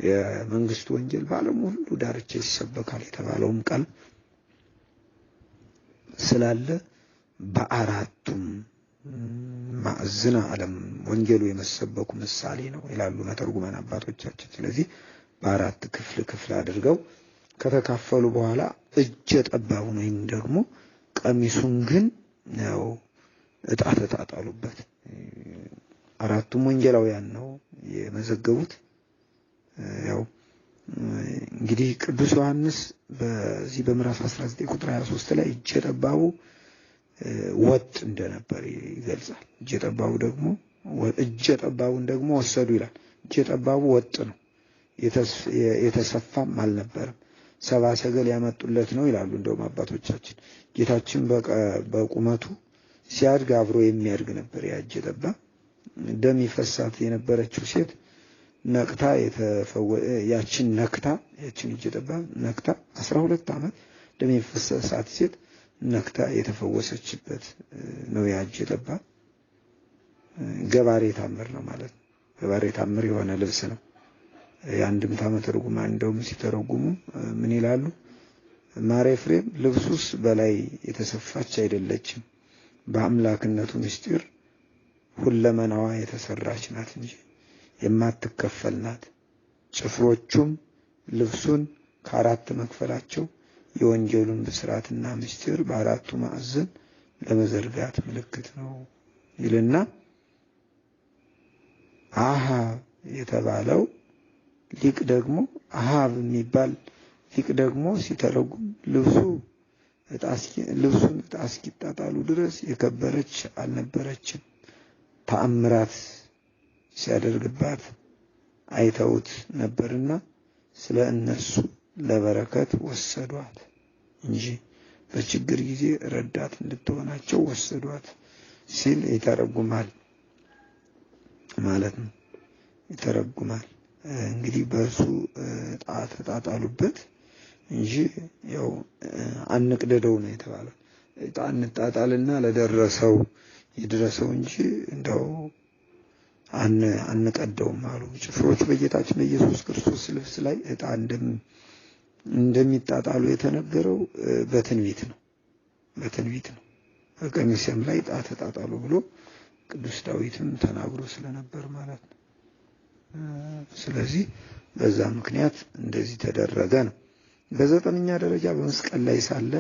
የመንግስቱ ወንጌል በዓለም ሁሉ ዳርቻ ይሰበካል የተባለውም ቃል ስላለ በአራቱም ማዕዘነ ዓለም ወንጌሉ የመሰበኩ ምሳሌ ነው ይላሉ መተርጉማን አባቶቻችን። ስለዚህ በአራት ክፍል አድርገው ከተካፈሉ በኋላ እጀ ጠባቡን ወይም ደግሞ ቀሚሱን ግን ያው ዕጣ ተጣጣሉበት። አራቱም ወንጌላውያን ነው የመዘገቡት። ያው እንግዲህ ቅዱስ ዮሐንስ በዚህ በምዕራፍ 19 ቁጥር 23 ላይ እጀ ጠባቡ ወጥ እንደነበር ይገልጻል። እጀ ጠባቡን ደግሞ ወሰዱ ይላል። እጀ ጠባቡ ወጥ ነው፣ የተሰፋም አልነበረም። ሰባ ሰገል ያመጡለት ነው ይላሉ እንደውም አባቶቻችን። ጌታችን በቁመቱ ሲያድግ አብሮ የሚያድግ ነበር ያ እጀ ጠባብ። ደም ይፈሳት የነበረችው ሴት ነቅታ ያችን እጀ ጠባብ ነክታ 12 ዓመት ደም የፈሰሳት ሴት ነክታ የተፈወሰችበት ነው ያ እጀ ጠባብ። ገባሬ ታምር ነው ማለት ነው። ገባሬ ታምር የሆነ ልብስ ነው። የአንድምታ መተርጉማን እንደውም ሲተረጉሙ ምን ይላሉ? ማር ኤፍሬም ልብሱስ በላይ የተሰፋች አይደለችም፣ በአምላክነቱ ምስጢር ሁለመናዋ የተሰራች ናት እንጂ የማትከፈል ናት። ጭፍሮቹም ልብሱን ከአራት መክፈላቸው የወንጌሉን ብስራትና ምስጢር በአራቱ ማዕዘን ለመዘርጋት ምልክት ነው ይልና አሃብ የተባለው ሊቅ ደግሞ አሃብ የሚባል ሊቅ ደግሞ ሲተረጉም ልብሱን ዕጣ እስኪጣጣሉ ድረስ የከበረች አልነበረችም፣ ተአምራት ሲያደርግባት አይተውት ነበርና ስለ እነሱ ለበረከት ወሰዷት እንጂ በችግር ጊዜ ረዳት እንድትሆናቸው ወሰዷት ሲል ይተረጉማል ማለት ነው። ይተረጉማል እንግዲህ በእርሱ ዕጣ ተጣጣሉበት እንጂ ያው አንቅደደው ነው የተባለው። ዕጣ እንጣጣልና ለደረሰው ይድረሰው እንጂ እንደው አንቀደውም አሉ ጭፍሮቹ። በጌታችን በኢየሱስ ክርስቶስ ልብስ ላይ ዕጣ እንደሚጣጣሉ የተነገረው በትንቢት ነው። በቀሚስም ላይ ዕጣ ተጣጣሉ ብሎ ቅዱስ ዳዊትም ተናግሮ ስለነበር ማለት ነው። ስለዚህ በዛ ምክንያት እንደዚህ ተደረገ ነው። በዘጠነኛ ደረጃ በመስቀል ላይ ሳለ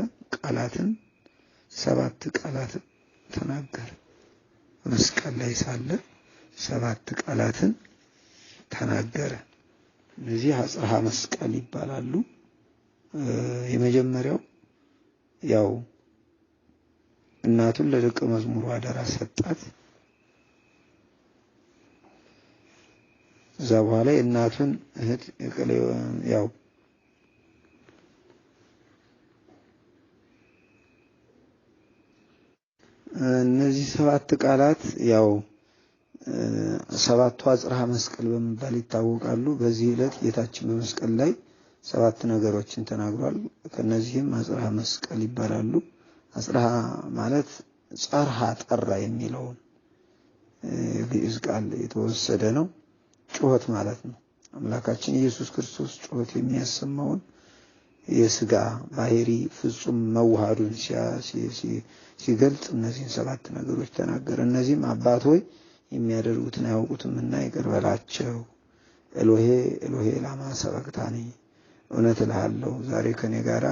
ሰባት ቃላትን ተናገረ። በመስቀል ላይ ሳለ 7 ቃላትን ተናገረ። እነዚህ አጽርሐ መስቀል ይባላሉ። የመጀመሪያው ያው እናቱን ለደቀ መዝሙሩ አደራ ሰጣት። እዛ በኋላ የእናቱን እህት ያው እነዚህ 7 ቃላት ያው 7ቱ አጽርሐ መስቀል በመባል ይታወቃሉ። በዚህ ዕለት ጌታችን በመስቀል ላይ 7 ነገሮችን ተናግሯል። ከነዚህም አጽርሐ መስቀል ይባላሉ። አጽርሐ ማለት ጸርሐ ጠራ የሚለውን ግዕዝ ቃል የተወሰደ ነው። ጩኸት ማለት ነው። አምላካችን ኢየሱስ ክርስቶስ ጩኸት የሚያሰማውን የሥጋ ባህሪ ፍጹም መዋሃዱን ሲገልጽ እነዚህን 7 ነገሮች ተናገረ። እነዚህም አባት ሆይ የሚያደርጉትን አያውቁትምና ይቅር በላቸው። ኤሎሄ ኤሎሄ ላማ ሰበቅታኒ፣ እውነት እልሃለሁ ዛሬ ከኔ ጋር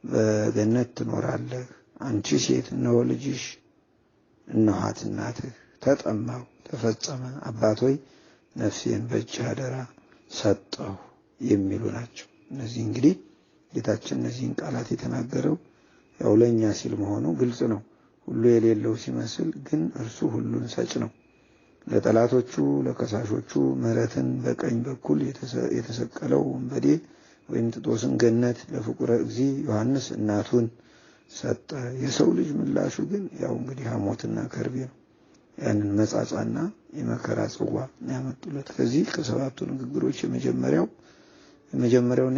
በገነት ትኖራለህ። አንቺ ሴት እነሆ ልጅሽ፣ እነኋት እናትህ። ተጠማሁ ተፈጸመ፣ አባት ሆይ ነፍሴን በእጅህ አደራ ሰጠሁ የሚሉ ናቸው። እነዚህ እንግዲህ ጌታችን እነዚህን ቃላት የተናገረው ያው ለኛ ሲል መሆኑ ግልጽ ነው። ሁሉ የሌለው ሲመስል ግን እርሱ ሁሉን ሰጭ ነው። ለጠላቶቹ ለከሳሾቹ ምሕረትን በቀኝ በኩል የተሰቀለው ወንበዴ ወይም ጥጦስን ገነት ለፍቁረ እግዚ ዮሐንስ እናቱን ሰጠ። የሰው ልጅ ምላሹ ግን ያው እንግዲህ ሐሞትና ከርቤ ነው። ያንን መጻጻና የመከራ ጽዋ ያመጡለት። ከዚህ ከ7ቱ ንግግሮች የመጀመሪያውና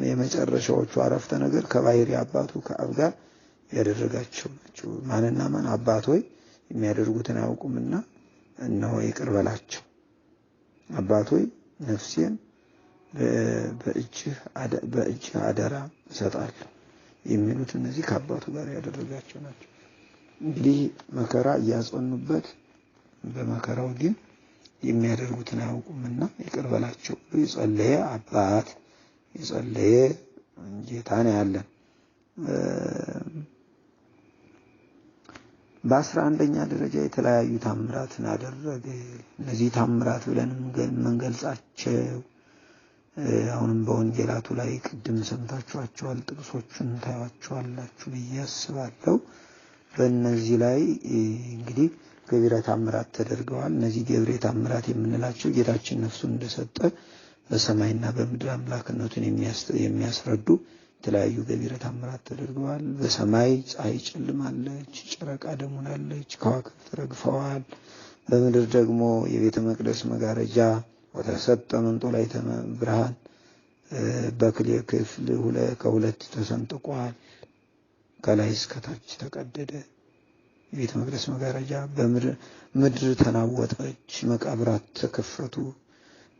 የመጨረሻዎቹ አረፍተ ነገር ከባህሪ አባቱ ከአብ ጋር ያደረጋቸው ናቸው። ማንና ማን? አባት ሆይ የሚያደርጉትን አያውቁምና እነሆ ይቅር በላቸው። አባት ሆይ ነፍሴን በእጅህ አደራ እሰጣለሁ የሚሉት እነዚህ ከአባቱ ጋር ያደረጋቸው ናቸው። እንግዲህ መከራ እያጸኑበት በመከራው ግን የሚያደርጉትን አያውቁምና ይቅር በላቸው የጸለየ አባት የጸለየ ጌታ ነው ያለን። በ11ኛ ደረጃ የተለያዩ ታምራትን አደረገ። እነዚህ ታምራት ብለን መንገልጻቸው አሁንም በወንጌላቱ ላይ ቅድም ሰምታችኋቸዋል፣ ጥቅሶቹን ታያቸዋላችሁ ብዬ አስባለሁ። በእነዚህ ላይ እንግዲህ ገቢረ ታምራት ተደርገዋል። እነዚህ ገቢረ ታምራት የምንላቸው ጌታችን ነፍሱን እንደሰጠ በሰማይና በምድር አምላክነቱን የሚያስረዱ የተለያዩ ገቢረ ታምራት ተደርገዋል። በሰማይ ፀሐይ ጨልማለች፣ ጨረቃ ደም ሆናለች፣ ከዋክብት ረግፈዋል። በምድር ደግሞ የቤተ መቅደስ መጋረጃ ወተሰጠ መንጦላዕተ ብርሃን በክልኤ ክፍል ከሁለት ተሰንጥቋል። ከላይ እስከ ታች ተቀደደ የቤተ መቅደስ መጋረጃ። በምድር ተናወጠች፣ መቃብራት ተከፈቱ።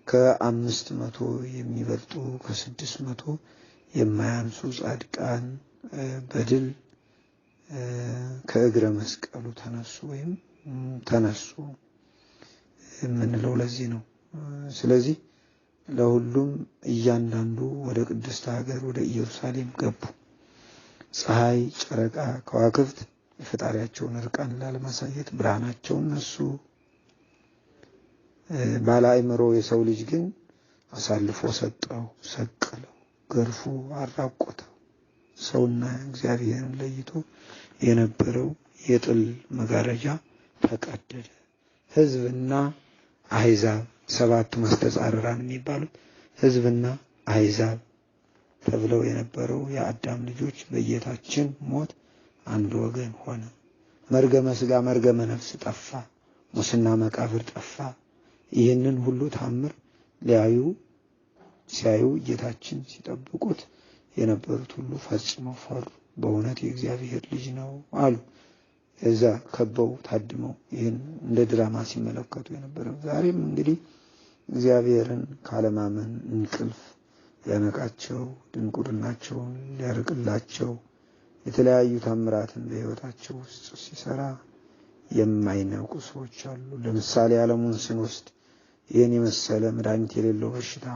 ከ500 የሚበልጡ ከ600 የማያንሱ ጻድቃን በድል ከእግረ መስቀሉ ተነሱ የምንለው ለዚህ ነው። ስለዚህ ለሁሉም እያንዳንዱ ወደ ቅድስት ሀገር ወደ ኢየሩሳሌም ገቡ። ፀሐይ፣ ጨረቃ፣ ከዋክብት የፈጣሪያቸውን እርቃን ላለማሳየት ብርሃናቸውን ነሱ። ባለ አእምሮ የሰው ልጅ ግን አሳልፎ ሰጠው፣ ሰቀለው፣ ገርፎ አራቆተው። ሰውና እግዚአብሔርን ለይቶ የነበረው የጥል መጋረጃ ተቀደደ። ሕዝብና አሕዛብ 7 መስተጻርራን የሚባሉት ሕዝብና አሕዛብ ተብለው የነበረው የአዳም ልጆች በጌታችን ሞት አንድ ወገን ሆነ። መርገመ ሥጋ መርገመ ነፍስ ጠፋ፣ ሙስና መቃብር ጠፋ። ይህንን ሁሉ ታምር ሲያዩ ጌታችን ሲጠብቁት የነበሩት ሁሉ ፈጽመው ፈሩ። በእውነት የእግዚአብሔር ልጅ ነው አሉ። እዛ ከበው ታድመው ይህን እንደ ድራማ ሲመለከቱ የነበረው። ዛሬም እንግዲህ እግዚአብሔርን ካለማመን እንቅልፍ ሊያነቃቸው፣ ድንቁርናቸውን ሊያርቅላቸው የተለያዩ ታምራትን በሕይወታቸው ውስጥ ሲሰራ የማይነቁ ሰዎች አሉ። ለምሳሌ ዓለሙን ስንወስድ ይህን የመሰለ መድኃኒት የሌለው በሽታ፣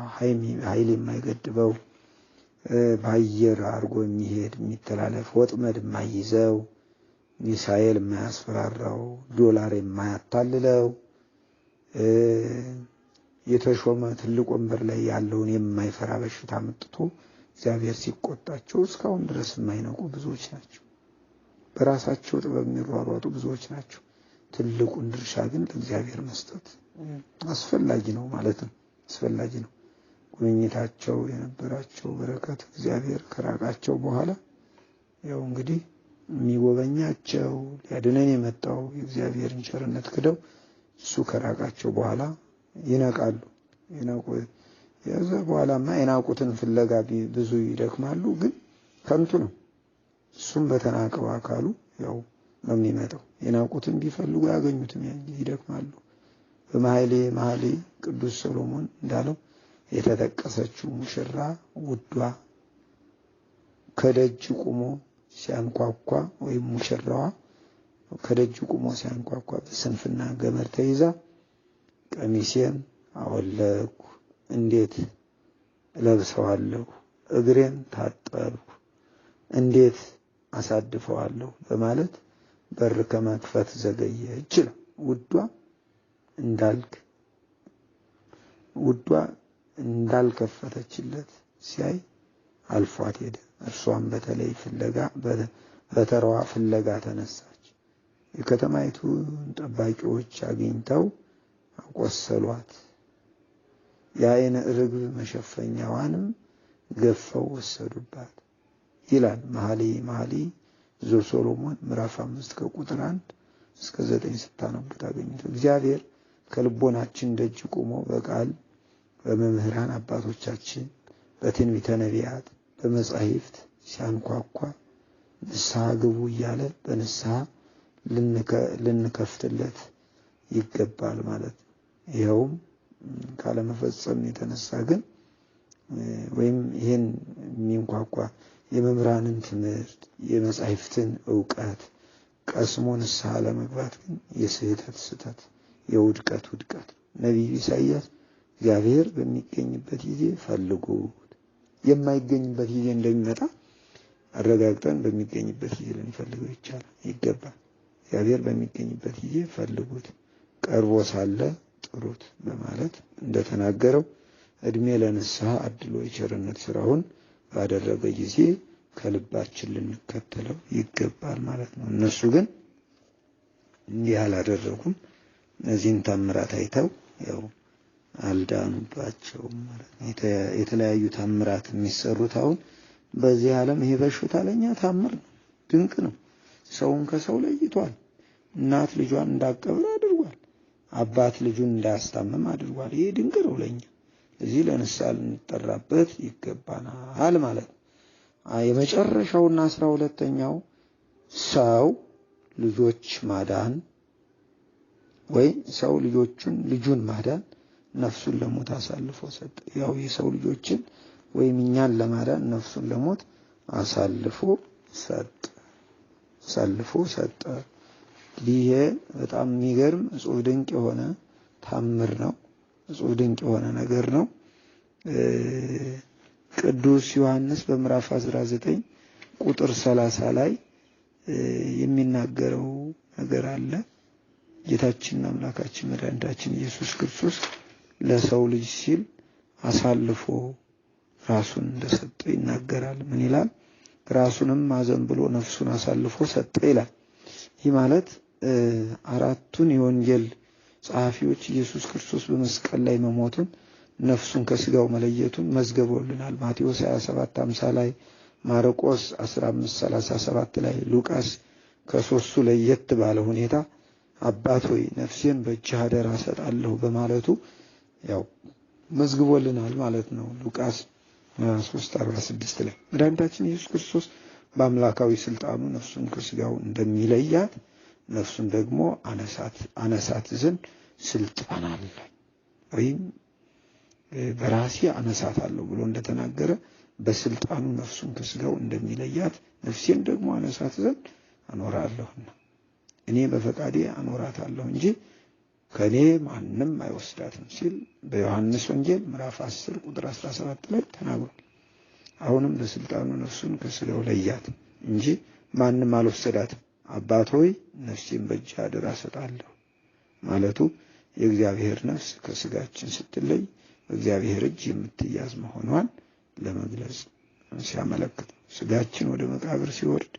ኃይል የማይገድበው፣ በአየር አድርጎ የሚሄድ የሚተላለፍ፣ ወጥመድ የማይይዘው፣ ሚሳኤል የማያስፈራራው፣ ዶላር የማያታልለው፣ የተሾመ ትልቅ ወንበር ላይ ያለውን የማይፈራ በሽታ መጥቶ እግዚአብሔር ሲቆጣቸው እስካሁን ድረስ የማይነቁ ብዙዎች ናቸው። በራሳቸው ጥበብ የሚሯሯጡ ብዙዎች ናቸው። ትልቁን ድርሻ ግን ለእግዚአብሔር መስጠት አስፈላጊ ነው ማለት ነው። አስፈላጊ ነው። ጉብኝታቸው የነበራቸው በረከት እግዚአብሔር ከራቃቸው በኋላ ያው እንግዲህ የሚጎበኛቸው ሊያድነን የመጣው የእግዚአብሔርን ቸርነት ክደው እሱ ከራቃቸው በኋላ ይነቃሉ። የዛ በኋላማ የናቁትን ፍለጋ ብዙ ይደክማሉ፣ ግን ከንቱ ነው። እሱም በተናቀው አካሉ ያው ነው የሚመጣው። የናቁትን ቢፈልጉ ያገኙትም ይደክማሉ። በመኃልየ ቅዱስ ሰሎሞን እንዳለው የተጠቀሰችው ሙሽራ ውዷ ከደጅ ቆሞ ሲያንኳኳ ወይም ሙሽራዋ ከደጅ ቆሞ ሲያንኳኳ በስንፍና ገመድ ተይዛ ቀሚሴን አወለኩ፣ እንዴት እለብሰዋለሁ፣ እግሬን ታጠብኩ፣ እንዴት አሳድፈዋለሁ በማለት በር ከመክፈት ዘገየች ይላል። ውዷ እንዳልከፈተችለት ሲያይ አልፏት ሄደ። እርሷም በተራዋ ፍለጋ ተነሳች። የከተማይቱን ጠባቂዎች አግኝተው አቆሰሏት። የዓይነ ርግብ መሸፈኛዋንም ገፈው ወሰዱባት ይላል መኃልየ ዘሰሎሞን ምዕራፍ 5 ከቁጥር 1 እስከ 9 ስታነቡ ታገኙት። እግዚአብሔር ከልቦናችን ደጅ ቆሞ በቃል በመምህራን አባቶቻችን በትንቢተ ነቢያት በመጻሕፍት ሲያንኳኳ ንስሐ ግቡ እያለ በንስሐ ልንከፍትለት ይገባል ማለት ነው። ይኸውም ካለመፈጸም የተነሳ ግን ወይም ይህን የሚንኳኳ የመምህራንን ትምህርት የመጻሕፍትን ዕውቀት ቀስሞ ንስሐ ለመግባት ግን የስህተት የውድቀት ነቢዩ ኢሳይያስ እግዚአብሔር በሚገኝበት ጊዜ ፈልጉት፣ የማይገኝበት ጊዜ እንደሚመጣ አረጋግጠን በሚገኝበት ጊዜ ልንፈልገው ይገባል። እግዚአብሔር በሚገኝበት ጊዜ ፈልጉት፣ ቀርቦ ሳለ ጥሩት በማለት እንደተናገረው እድሜ ለንስሐ አድሎ የቸርነት ስራውን ባደረገ ጊዜ ከልባችን ልንከተለው ይገባል ማለት ነው። እነሱ ግን እንዲህ አላደረጉም። እነዚህን ታምራት አይተው ያው አልዳኑባቸውም ማለት ነው። የተለያዩ ታምራት የሚሰሩት አሁን በዚህ ዓለም ይሄ በሽታ ለኛ ታምር ነው፣ ድንቅ ነው። ሰውን ከሰው ለይቷል። እናት ልጇን እንዳቀብር አድርጓል። አባት ልጁን እንዳያስታምም አድርጓል። ይሄ ድንቅ ነው ለኛ። እዚህ ለንስሐ ልንጠራበት ይገባናል ማለት ነው። የመጨረሻውና 12ኛው ሰው ልጆች ማዳን ወይ ሰው ልጁን ማዳን ነፍሱን ለሞት አሳልፎ ሰጠ። ያው የሰው ልጆችን ወይም እኛን ለማዳን ነፍሱን ለሞት አሳልፎ ሰጠ። ይሄ በጣም የሚገርም እጹብ ድንቅ የሆነ ታምር ነው። እጹብ ድንቅ የሆነ ነገር ነው። ቅዱስ ዮሐንስ በምዕራፍ 19 ቁጥር 30 ላይ የሚናገረው ነገር አለ። ጌታችንና አምላካችን መድኃኒታችን ኢየሱስ ክርስቶስ ለሰው ልጅ ሲል አሳልፎ ራሱን እንደሰጠ ይናገራል። ምን ይላል? ራሱንም አዘንብሎ ነፍሱን አሳልፎ ሰጠ ይላል። ይህ ማለት አራቱን የወንጌል ጸሐፊዎች ኢየሱስ ክርስቶስ በመስቀል ላይ መሞቱን ነፍሱን ከስጋው መለየቱን መዝገቦልናል። ማቴዎስ 27:50 ላይ፣ ማርቆስ 15:37 ላይ፣ ሉቃስ ከሶስቱ ለየት ባለ ሁኔታ አባት ሆይ ነፍሴን በእጅህ አደራ ሰጣለሁ በማለቱ ያው መዝግቦልናል ማለት ነው። ሉቃስ 3:46 ላይ መድኃኒታችን ኢየሱስ ክርስቶስ በአምላካዊ ስልጣኑ ነፍሱን ከስጋው እንደሚለያት ነፍሱን ደግሞ አነሳት ዘንድ ስልጣን አለኝ ወይም በራሴ አነሳታለሁ ብሎ እንደተናገረ በስልጣኑ ነፍሱን ከስጋው እንደሚለያት ነፍሴን ደግሞ አነሳት ዘንድ አኖራለሁና እኔ በፈቃዴ አኖራታለሁ እንጂ ከኔ ማንም አይወስዳትም ሲል በዮሐንስ ወንጌል ምዕራፍ 10 ቁጥር 17 ላይ ተናግሯል። አሁንም በስልጣኑ ነፍሱን ከስጋው ለያት እንጂ ማንም አልወሰዳትም። አባት ሆይ ነፍሴን በእጅህ አደራ ሰጣለሁ ማለቱ የእግዚአብሔር ነፍስ ከስጋችን ስትለይ በእግዚአብሔር እጅ የምትያዝ መሆኗን ለመግለጽ ሲያመለክት፣ ስጋችን ወደ መቃብር ሲወርድ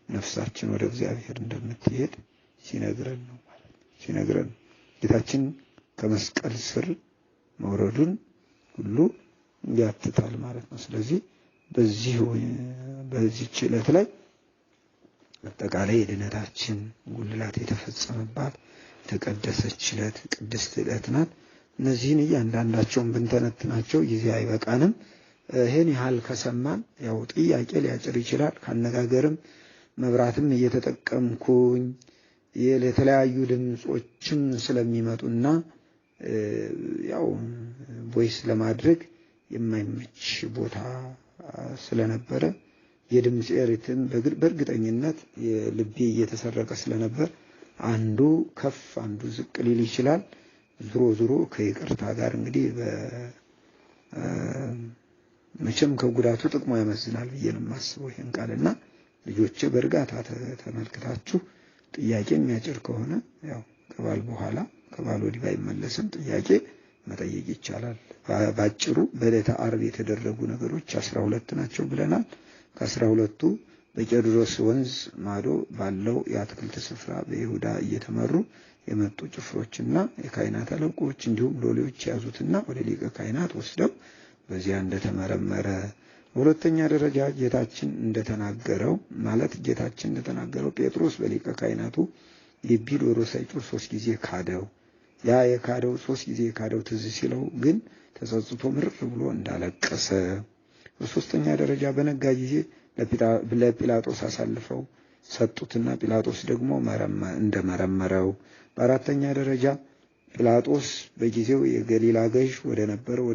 ነፍሳችን ወደ እግዚአብሔር እንደምትሄድ ሲነግረን ነው ማለት ነው። ሲነግረን ጌታችን ከመስቀል ስር መውረዱን ሁሉ ያትታል ማለት ነው። ስለዚህ በዚህ ዕለት ላይ አጠቃላይ የድነታችን ጉልላት የተፈጸመባት የተቀደሰች ዕለት ቅድስት ዕለት ናት። እነዚህን እያንዳንዳቸውን ብንተነትናቸው ጊዜ አይበቃንም። ይሄን ያህል ከሰማን ያው ጥያቄ ሊያጭር ይችላል። ካነጋገርም መብራትም እየተጠቀምኩኝ የተለያዩ ድምጾችም ስለሚመጡና ያው ቮይስ ለማድረግ የማይመች ቦታ ስለነበረ የድምጽ ሪትም በእርግጠኝነት ልቤ እየተሰረቀ ስለነበር አንዱ ከፍ አንዱ ዝቅ ሊል ይችላል። ዞሮ ከይቅርታ ጋር እንግዲህ መቼም ከጉዳቱ ጥቅሙ ያመዝናል ብዬ ነው የማስበው ይሄን ቃልና ልጆቼ በእርጋታ ተመልክታችሁ ጥያቄ የሚያጭር ከሆነ ያው ከባል በኋላ ከባል ወዲህ ባይመለስም ጥያቄ መጠየቅ ይቻላል። ባጭሩ በዕለተ ዓርብ የተደረጉ ነገሮች 12 ናቸው ብለናል። ከ12ቱ በቄድሮስ ወንዝ ማዶ ባለው የአትክልት ስፍራ በይሁዳ እየተመሩ የመጡ ጭፍሮችና የካህናት አለቆች እንዲሁም ሎሌዎች ያዙትና ወደ ሊቀ ካህናት ወስደው በዚያ እንደተመረመረ፣ በሁለተኛ ደረጃ ጌታችን እንደተናገረው ጴጥሮስ በሊቀ ካህናቱ ግቢ ዶሮ ሳይጮህ 3 ጊዜ ካደው። ያ የካደው 3 ጊዜ የካደው ትዝ ሲለው ግን ተጸጽቶ ምርር ብሎ እንዳለቀሰ። በሶስተኛ ደረጃ በነጋ ጊዜ ለጲላጦስ አሳልፈው ሰጡትና ጲላጦስ ደግሞ እንደመረመረው። በአራተኛ ደረጃ ጲላጦስ በጊዜው የገሊላ ገዥ ወደ ነበረው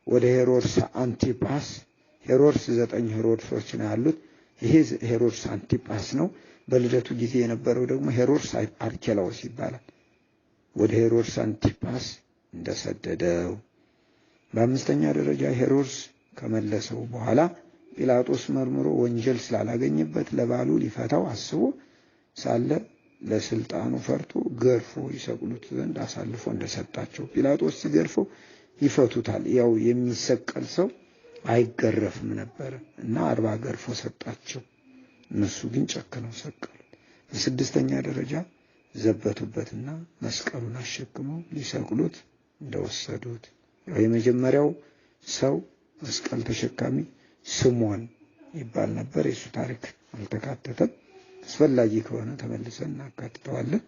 ወደ ሄሮድስ አንቲጳስ ሄሮድስ 9 ሄሮድሶች ነው ያሉት። ይሄ ሄሮድስ አንቲጳስ ነው። በልደቱ ጊዜ የነበረው ደግሞ ሄሮድስ አርኬላዎስ ይባላል። ወደ ሄሮድስ አንቲጳስ እንደሰደደው። በአምስተኛ ደረጃ ሄሮድስ ከመለሰው በኋላ ጲላጦስ መርምሮ ወንጀል ስላላገኘበት ለባሉ ሊፈታው አስቦ ሳለ ለስልጣኑ ፈርቶ ገርፎ ይሰቅሉት ዘንድ አሳልፎ እንደሰጣቸው። ጲላጦስ ሲገርፈው ይፈቱታል፣ ያው የሚሰቀል ሰው አይገረፍም ነበር እና 40 ገርፎ ሰጣቸው። እነሱ ግን ጨክነው ሰቀሉት። በስድስተኛ ደረጃ ዘበቱበትና መስቀሉን አሸክመው ሊሰቅሉት እንደወሰዱት። የመጀመሪያው ሰው መስቀል ተሸካሚ ስምዖን ይባል ነበር። የሱ ታሪክ አልተካተተም። አስፈላጊ ከሆነ ተመልሰን እናካትተዋለን።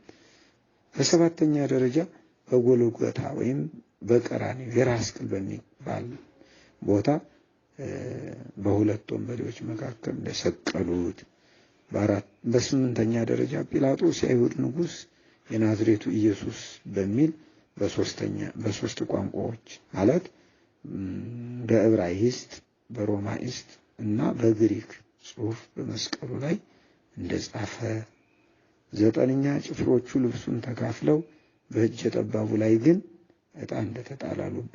በሰባተኛ ደረጃ በጎልጎታ ወይም በቀራንዮ የራስ ቅል በሚባል ቦታ በሁለት ወንበዴዎች መካከል እንደሰቀሉት። በስምንተኛ ደረጃ ጲላጦስ የአይሁድ ንጉሥ የናዝሬቱ ኢየሱስ በሚል በሶስት ቋንቋዎች ማለት በዕብራይስጥ፣ በሮማይስጥ እና በግሪክ ጽሑፍ በመስቀሉ ላይ እንደጻፈ። ዘጠነኛ ጭፍሮቹ ልብሱን ተካፍለው በእጀ ጠባቡ ላይ ግን ዕጣ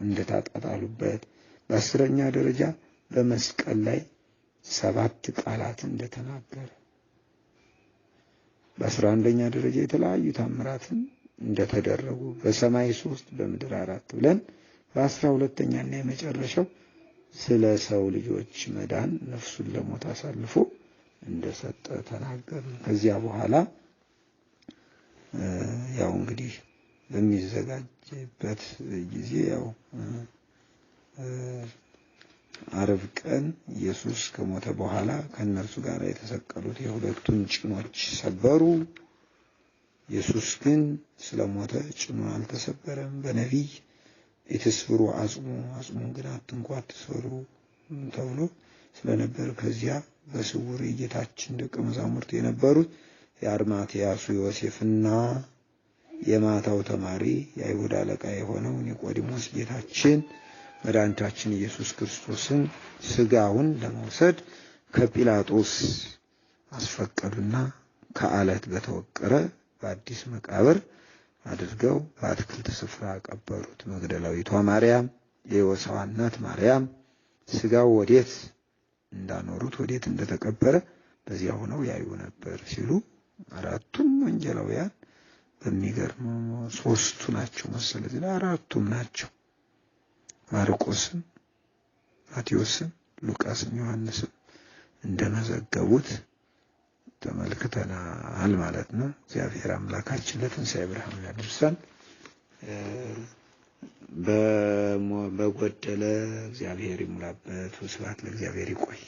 እንደተጣጣሉበት። በአስረኛ ደረጃ በመስቀል ላይ 7 ቃላት እንደተናገረ። በ11ኛ ደረጃ የተለያዩ ታምራትን እንደተደረጉ በሰማይ 3 በምድር 4 ብለን በ12ኛና የመጨረሻው ስለ ሰው ልጆች መዳን ነፍሱን ለሞት አሳልፎ እንደሰጠ ተናገረ። ከዚያ በኋላ ያው እንግዲህ በሚዘጋጅበት ጊዜ ያው ዓርብ ቀን ኢየሱስ ከሞተ በኋላ ከነርሱ ጋር የተሰቀሉት የሁለቱን ጭኖች ሰበሩ። ኢየሱስ ግን ስለሞተ ጭኑ አልተሰበረም። በነቢይ የተስብሩ አጽሙን ግን አትንኳ አትስበሩ ተብሎ ስለነበር ከዚያ በስውር የጌታችን ደቀ መዛሙርት የነበሩት የአርማትያሱ ዮሴፍና የማታው ተማሪ የአይሁድ አለቃ የሆነው ኒቆዲሞስ ጌታችን መድኃኒታችን ኢየሱስ ክርስቶስን ስጋውን ለመውሰድ ከጲላጦስ አስፈቀዱና ከአለት በተወቀረ በአዲስ መቃብር አድርገው በአትክልት ስፍራ ቀበሩት። መግደላዊቷ ማርያም፣ የዮሳዋ እናት ማርያም ስጋው ወዴት እንዳኖሩት ወዴት እንደተቀበረ በዚያ ሆነው ያዩ ነበር ሲሉ አራቱም ወንጌላውያን በሚገርም 3ቱ ናቸው መሰለኝ፣ አራቱም ናቸው። ማርቆስም፣ ማቴዎስም፣ ሉቃስም ዮሐንስም እንደመዘገቡት ተመልክተናል ማለት ነው። እግዚአብሔር አምላካችን ለትንሣኤ ብርሃን ያድርሰን። በጎደለ እግዚአብሔር ይሙላበት። ስብሐት ለእግዚአብሔር። ይቆይ።